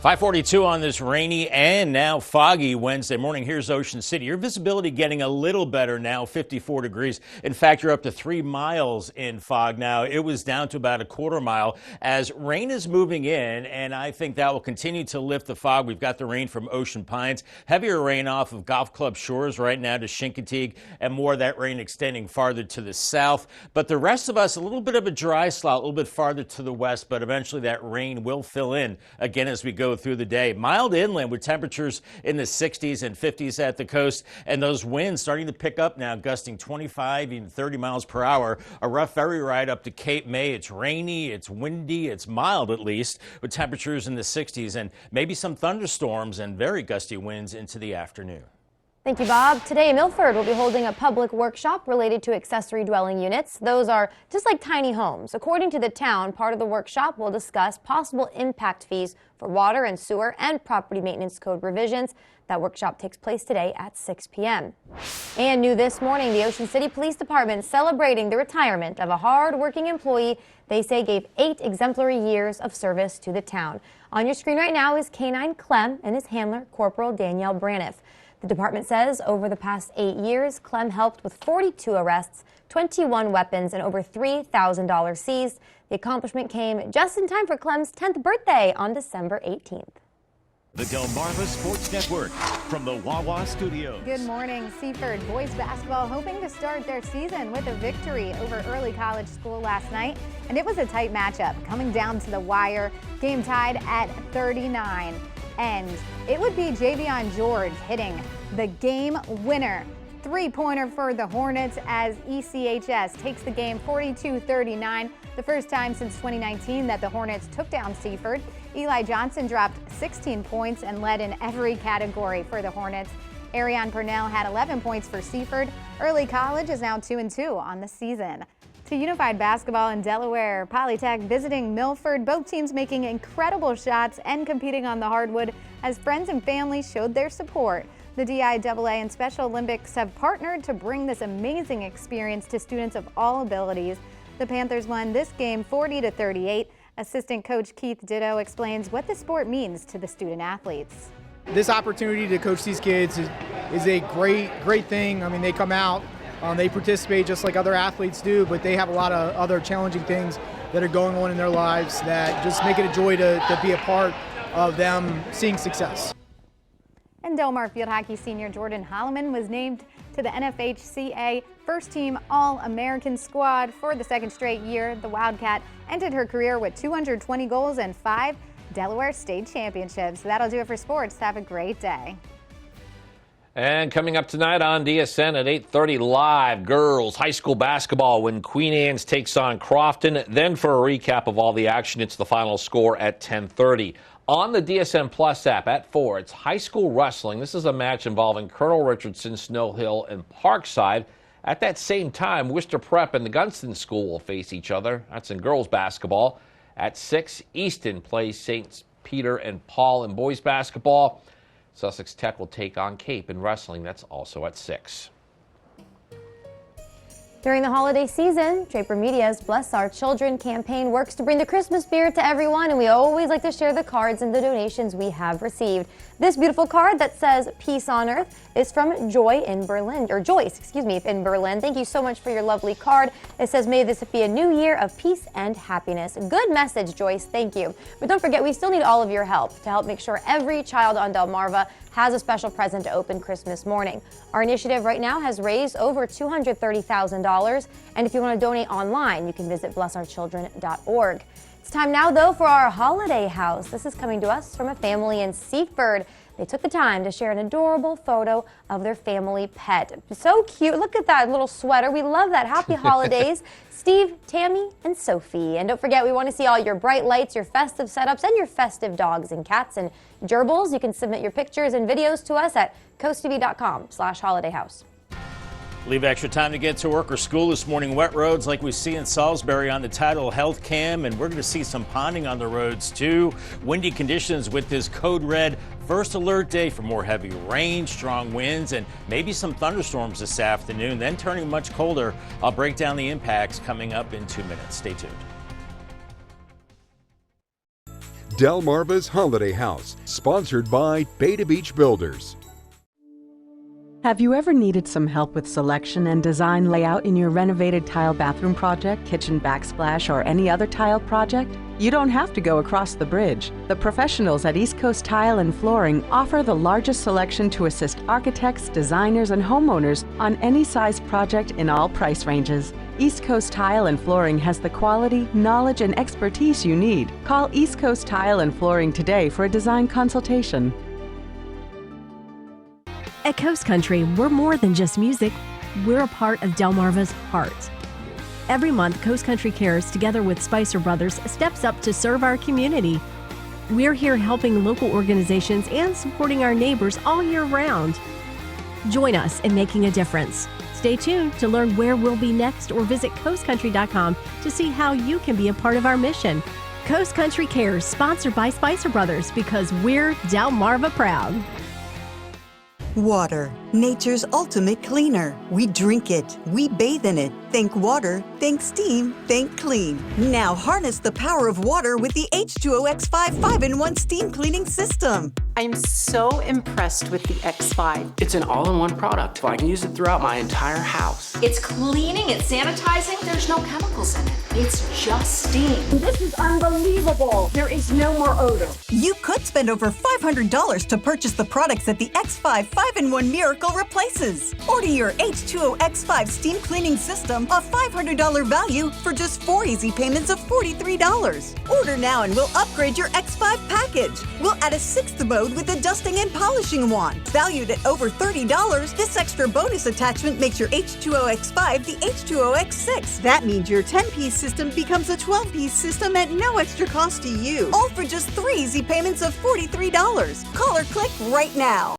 5:42 on this rainy and now foggy Wednesday morning. Here's Ocean City. Your visibility getting a little better now, 54 degrees. In fact, you're up to 3 miles in fog now. It was down to about a quarter mile as rain is moving in, and I think that will continue to lift the fog. We've got the rain from Ocean Pines, heavier rain off of Golf Club Shores right now to Chincoteague, and more of that rain extending farther to the south. But the rest of us, a little bit of a dry slot, a little bit farther to the west, but eventually that rain will fill in again as we go through the day. Mild inland with temperatures in the 60s and 50s at the coast, and those winds starting to pick up now, gusting 25, even 30 miles per hour. A rough ferry ride up to Cape May. It's rainy, it's windy, it's mild at least, with temperatures in the 60s and maybe some thunderstorms and very gusty winds into the afternoon. Thank you, Bob. Today, Milford will be holding a public workshop related to accessory dwelling units. Those are just like tiny homes. According to the town, part of the workshop will discuss possible impact fees for water and sewer and property maintenance code revisions. That workshop takes place today at 6 p.m. And new this morning, the Ocean City Police Department celebrating the retirement of a hard-working employee they say gave 8 exemplary years of service to the town. On your screen right now is K-9 Clem and his handler, Corporal Danielle Braniff. The department says over the past 8 years, Clem helped with 42 arrests, 21 weapons, and over $3,000 seized. The accomplishment came just in time for Clem's 10th birthday on December 18th. The Delmarva Sports Network from the Wawa Studios. Good morning. Seaford boys basketball hoping to start their season with a victory over Early College School last night. And it was a tight matchup coming down to the wire. Game tied at 39. And it would be Javion George hitting the game winner three-pointer for the Hornets as ECHS takes the game 42-39, the first time since 2019 that the Hornets took down Seaford. Eli Johnson dropped 16 points and led in every category for the Hornets. Ariane Purnell had 11 points for Seaford. Early College is now 2-2 on the season. To Unified Basketball in Delaware, Polytech visiting Milford, both teams making incredible shots and competing on the hardwood as friends and family showed their support. The DIAA and Special Olympics have partnered to bring this amazing experience to students of all abilities. The Panthers won this game 40-38. Assistant coach Keith Ditto explains what the sport means to the student athletes. This opportunity to coach these kids is a great thing. I mean, they come out, they participate just like other athletes do, but they have a lot of other challenging things that are going on in their lives that just make it a joy to be a part of them seeing success. And Delmar field hockey senior Jordan Holloman was named to the NFHCA first-team All-American squad for the second straight year. The Wildcat ended her career with 220 goals and 5 Delaware State Championships. That'll do it for sports. Have a great day. And coming up tonight on DSN at 8:30 live, girls high school basketball when Queen Anne's takes on Crofton. Then for a recap of all the action, it's the final score at 10:30. On the DSN Plus app at 4, it's high school wrestling. This is a match involving Colonel Richardson, Snow Hill, and Parkside. At that same time, Worcester Prep and the Gunston School will face each other. That's in girls basketball. At 6, Easton plays St. Peter and Paul in boys basketball. Sussex Tech will take on Cape in wrestling. That's also at 6. During the holiday season, Draper Media's Bless Our Children campaign works to bring the Christmas spirit to everyone, and we always like to share the cards and the donations we have received. This beautiful card that says Peace on Earth is from Joyce in Berlin. Thank you so much for your lovely card. It says, may this be a new year of peace and happiness. Good message, Joyce. Thank you. But don't forget, we still need all of your help to help make sure every child on Delmarva has a special present to open Christmas morning. Our initiative right now has raised over $230,000, and if you want to donate online, you can visit blessourchildren.org. It's time now, though, for our holiday house. This is coming to us from a family in Seaford. They took the time to share an adorable photo of their family pet. So cute. Look at that little sweater. We love that. Happy holidays, Steve, Tammy, and Sophie. And don't forget, we want to see all your bright lights, your festive setups, and your festive dogs and cats and gerbils. You can submit your pictures and videos to us at coasttv.com/holidayhouse. Leave extra time to get to work or school this morning. Wet roads like we see in Salisbury on the Tidal Health Cam, and we're going to see some ponding on the roads too. Windy conditions with this code red first alert day for more heavy rain, strong winds, and maybe some thunderstorms this afternoon, then turning much colder. I'll break down the impacts coming up in 2 minutes. Stay tuned. Delmarva's Holiday House, sponsored by Beta Beach Builders. Have you ever needed some help with selection and design layout in your renovated tile bathroom project, kitchen backsplash, or any other tile project? You don't have to go across the bridge. The professionals at East Coast Tile and Flooring offer the largest selection to assist architects, designers, and homeowners on any size project in all price ranges. East Coast Tile and Flooring has the quality, knowledge, and expertise you need. Call East Coast Tile and Flooring today for a design consultation. At Coast Country, we're more than just music. We're a part of Delmarva's heart. Every month, Coast Country Cares, together with Spicer Brothers, steps up to serve our community. We're here helping local organizations and supporting our neighbors all year round. Join us in making a difference. Stay tuned to learn where we'll be next, or visit coastcountry.com to see how you can be a part of our mission. Coast Country Cares, sponsored by Spicer Brothers, because we're Delmarva proud. Water, nature's ultimate cleaner. We drink it, we bathe in it. Think water, think steam, think clean. Now harness the power of water with the H2O X5 5-in-1 steam cleaning system. I'm so impressed with the X5. It's an all-in-one product. I can use it throughout my entire house. It's cleaning, it's sanitizing. There's no chemicals in it. It's just steam. This is unbelievable. There is no more odor. You could Spend over $500 to purchase the products that the X5 5-in-1 Miracle replaces. Order your H2O X5 steam cleaning system, a $500 value, for just 4 easy payments of $43. Order now and we'll upgrade your X5 package. We'll add a 6th mode with a dusting and polishing wand. Valued at over $30, this extra bonus attachment makes your H2O X5 the H2O X6. That means your 10-piece system becomes a 12-piece system at no extra cost to you. All for just 3 easy payments of $43. Call or click right now.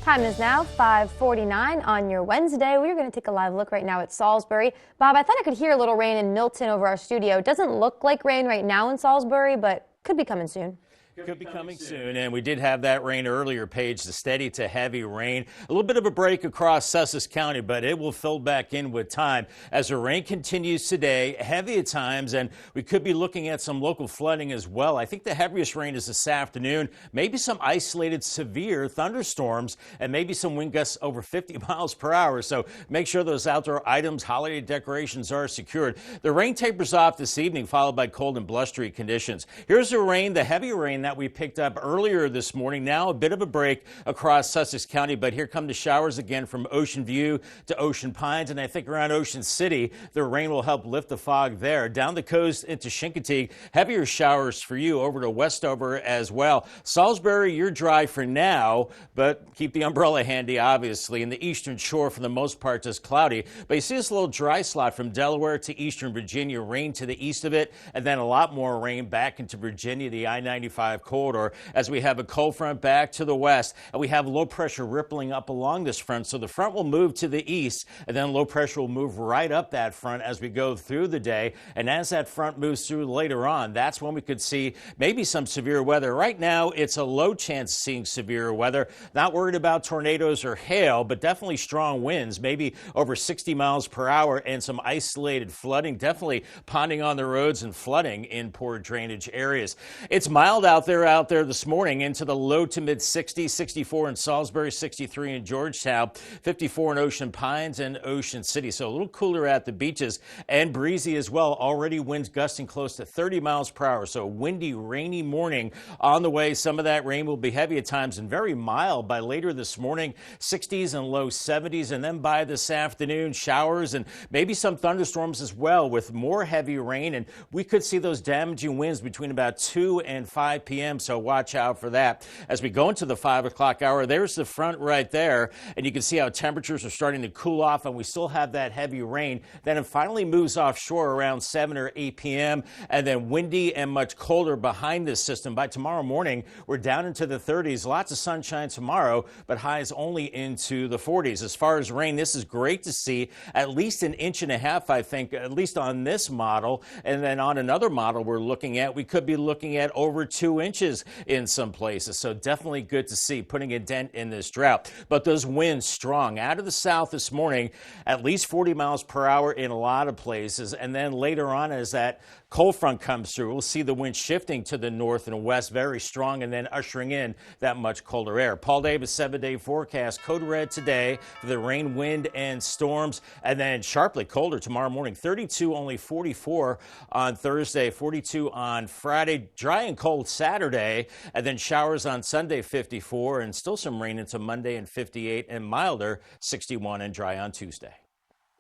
Time is now 5:49 on your Wednesday. We're going to take a live look right now at Salisbury. Bob, I thought I could hear a little rain in Milton over our studio. It doesn't look like rain right now in Salisbury, but could be coming soon. Could be coming soon, and we did have that rain earlier, Paige, the steady to heavy rain. A little bit of a break across Sussex County, but it will fill back in with time as the rain continues today, heavy at times, and we could be looking at some local flooding as well. I think the heaviest rain is this afternoon, maybe some isolated severe thunderstorms, and maybe some wind gusts over 50 miles per hour. So make sure those outdoor items, holiday decorations are secured. The rain tapers off this evening, followed by cold and blustery conditions. Here's the rain, the heavy rain that we picked up earlier this morning. Now a bit of a break across Sussex County, but here come the showers again from Ocean View to Ocean Pines, and I think around Ocean City, the rain will help lift the fog there. Down the coast into Chincoteague, heavier showers for you over to Westover as well. Salisbury, you're dry for now, but keep the umbrella handy, obviously. In the eastern shore, for the most part, just cloudy, but you see this little dry slot from Delaware to eastern Virginia, rain to the east of it, and then a lot more rain back into Virginia, the I-95 corridor, as we have a cold front back to the west, and we have low pressure rippling up along this front. So the front will move to the east, and then low pressure will move right up that front as we go through the day. And as that front moves through later on, that's when we could see maybe some severe weather. Right now, it's a low chance of seeing severe weather. Not worried about tornadoes or hail, but definitely strong winds, maybe over 60 miles per hour, and some isolated flooding, definitely ponding on the roads and flooding in poor drainage areas. It's mild out there this morning, into the low to mid 60s, 64 in Salisbury, 63 in Georgetown, 54 in Ocean Pines and Ocean City. So a little cooler at the beaches and breezy as well. Already winds gusting close to 30 miles per hour. So a windy, rainy morning on the way. Some of that rain will be heavy at times and very mild by later this morning, 60s and low 70s. And then by this afternoon, showers and maybe some thunderstorms as well with more heavy rain. And we could see those damaging winds between about 2 and 5 p.m. So watch out for that. As we go into the 5 o'clock hour, there's the front right there, and you can see how temperatures are starting to cool off, and we still have that heavy rain. Then it finally moves offshore around 7 or 8 p.m., and then windy and much colder behind this system. By tomorrow morning, we're down into the 30s. Lots of sunshine tomorrow, but highs only into the 40s. As far as rain, this is great to see. At least 1.5 inches, I think, at least on this model. And then on another model we're looking at, we could be looking at over 2 inches in some places. So definitely good to see, putting a dent in this drought. But those winds strong out of the south this morning, at least 40 miles per hour in a lot of places. And then later on, as that cold front comes through, we'll see the wind shifting to the north and west, very strong, and then ushering in that much colder air. Paul Davis 7-day forecast, code red today for the rain, wind, and storms, and then sharply colder tomorrow morning. 32, only 44 on Thursday, 42 on Friday, dry and cold Saturday, and then showers on Sunday, 54, and still some rain into Monday and 58, and milder 61 and dry on Tuesday.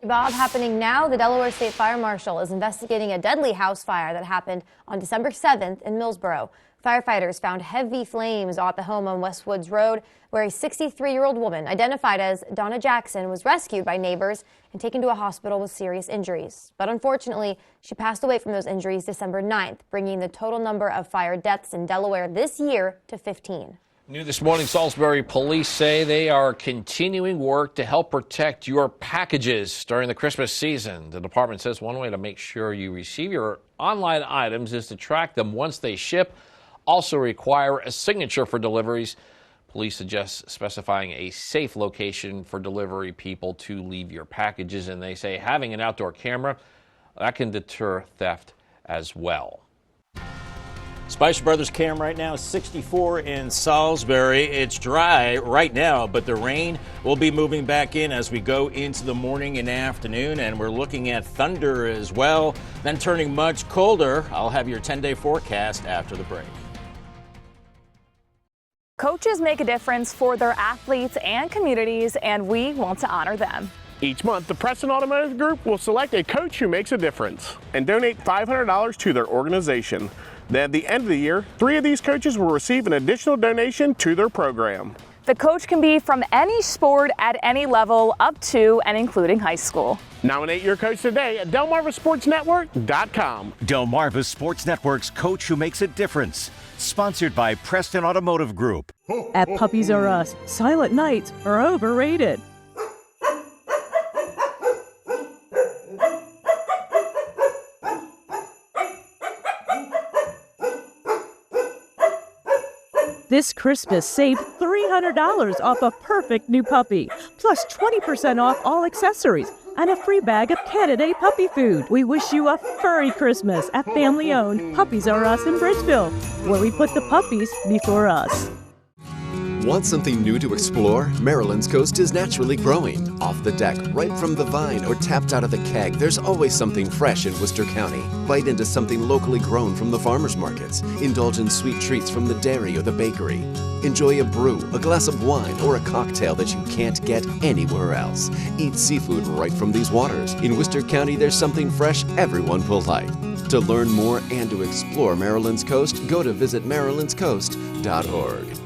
Bob, happening now, the Delaware State Fire Marshal is investigating a deadly house fire that happened on December 7th in Millsboro. Firefighters found heavy flames at the home on Westwoods Road, where a 63-year-old woman identified as Donna Jackson was rescued by neighbors and taken to a hospital with serious injuries. But unfortunately, she passed away from those injuries December 9th, bringing the total number of fire deaths in Delaware this year to 15. New this morning, Salisbury police say they are continuing work to help protect your packages during the Christmas season. The department says one way to make sure you receive your online items is to track them once they ship. Also require a signature for deliveries. Police suggest specifying a safe location for delivery people to leave your packages, and they say having an outdoor camera, that can deter theft as well. Spicer Brothers cam right now, 64 in Salisbury. It's dry right now, but the rain will be moving back in as we go into the morning and afternoon, and we're looking at thunder as well, then turning much colder. I'll have your 10-day forecast after the break. Coaches make a difference for their athletes and communities, and we want to honor them. Each month, the Preston Automotive Group will select a coach who makes a difference and donate $500 to their organization. Then at the end of the year, 3 of these coaches will receive an additional donation to their program. The coach can be from any sport at any level up to and including high school. Nominate your coach today at DelmarvaSportsNetwork.com. Delmarva Sports Network's Coach Who Makes a Difference. Sponsored by Preston Automotive Group. At Puppies R Us, silent nights are overrated. This Christmas, save $300 off a perfect new puppy, plus 20% off all accessories and a free bag of Canada puppy food. We wish you a furry Christmas at family-owned Puppies R Us in Bridgeville, where we put the puppies before us. Want something new to explore? Maryland's coast is naturally growing. Off the deck, right from the vine, or tapped out of the keg, there's always something fresh in Worcester County. Bite into something locally grown from the farmers markets. Indulge in sweet treats from the dairy or the bakery. Enjoy a brew, a glass of wine, or a cocktail that you can't get anywhere else. Eat seafood right from these waters. In Worcester County, there's something fresh everyone will like. To learn more and to explore Maryland's coast, go to visitmarylandscoast.org.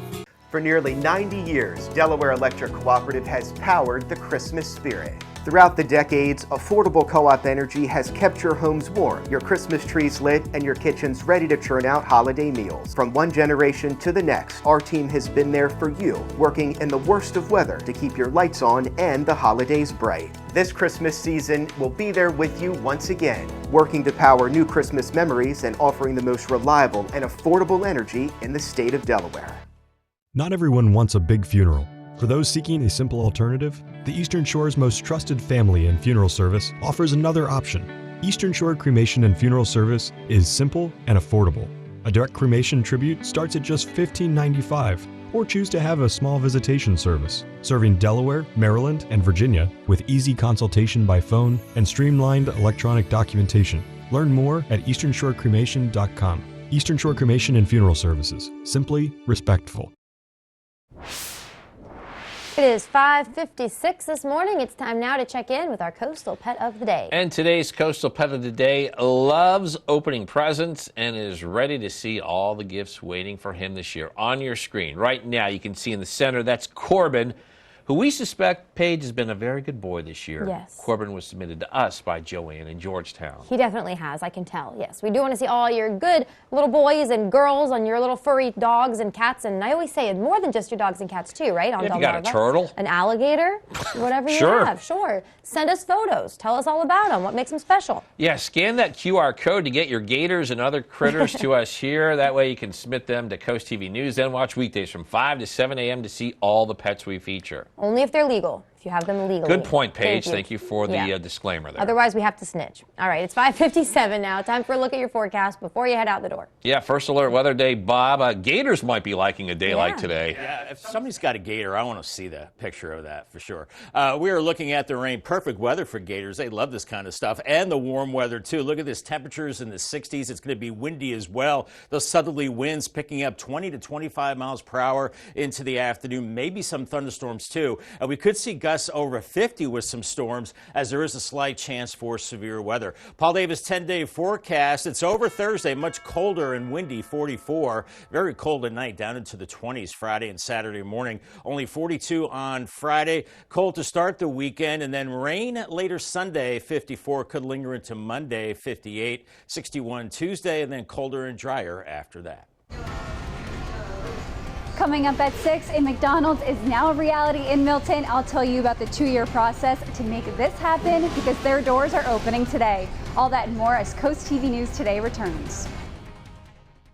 For nearly 90 years, Delaware Electric Cooperative has powered the Christmas spirit. Throughout the decades, affordable co-op energy has kept your homes warm, your Christmas trees lit, and your kitchens ready to churn out holiday meals. From one generation to the next, our team has been there for you, working in the worst of weather to keep your lights on and the holidays bright. This Christmas season, we'll be there with you once again, working to power new Christmas memories and offering the most reliable and affordable energy in the state of Delaware. Not everyone wants a big funeral. For those seeking a simple alternative, the Eastern Shore's most trusted family and funeral service offers another option. Eastern Shore Cremation and Funeral Service is simple and affordable. A direct cremation tribute starts at just $15.95, or choose to have a small visitation service, serving Delaware, Maryland, and Virginia with easy consultation by phone and streamlined electronic documentation. Learn more at easternshorecremation.com. Eastern Shore Cremation and Funeral Services. Simply respectful. It is 5:56 this morning. It's time now to check in with our Coastal Pet of the Day. And today's Coastal Pet of the Day loves opening presents and is ready to see all the gifts waiting for him this year. On your screen right now, you can see in the center, that's Corbin, who we suspect, Paige, has been a very good boy this year. Yes. Corbin was submitted to us by Joanne in Georgetown. He definitely has, I can tell. Yes, we do want to see all your good little boys and girls on your little furry dogs and cats. And I always say more than just your dogs and cats too, right? On If you got a turtle. An alligator, whatever you Sure. have. Sure. Send us photos. Tell us all about them. What makes them special? Yeah, scan that QR code to get your gators and other critters to us here. That way you can submit them to Coast TV News and watch weekdays from 5 to 7 a.m. to see all the pets we feature. Only if they're legal. If you have them legally. Good point, Paige. Thank you. For the disclaimer there. Otherwise, we have to snitch. All right, it's 5:57 now. Time for a look at your forecast before you head out the door. Yeah, first alert weather day, Bob. Gators might be liking a day like today. Yeah, if somebody's got a gator, I want to see the picture of that for sure. We are looking at the rain. Perfect weather for gators. They love this kind of stuff. And the warm weather, too. Look at this. Temperatures in the 60s. It's going to be windy as well. Those southerly winds picking up 20 to 25 miles per hour into the afternoon. Maybe some thunderstorms, too. We could see gusts over 50 with some storms, as there is a slight chance for severe weather. Paul Davis 10-day forecast. It's over Thursday, much colder and windy, 44. Very cold at night, down into the 20s Friday and Saturday morning. Only 42 on Friday. Cold to start the weekend, and then rain later Sunday, 54. Could linger into Monday, 58. 61 Tuesday, and then colder and drier after that. Coming up at 6, a McDonald's is now a reality in Milton. I'll tell you about the 2-year process to make this happen because their doors are opening today. All that and more as Coast TV News Today returns.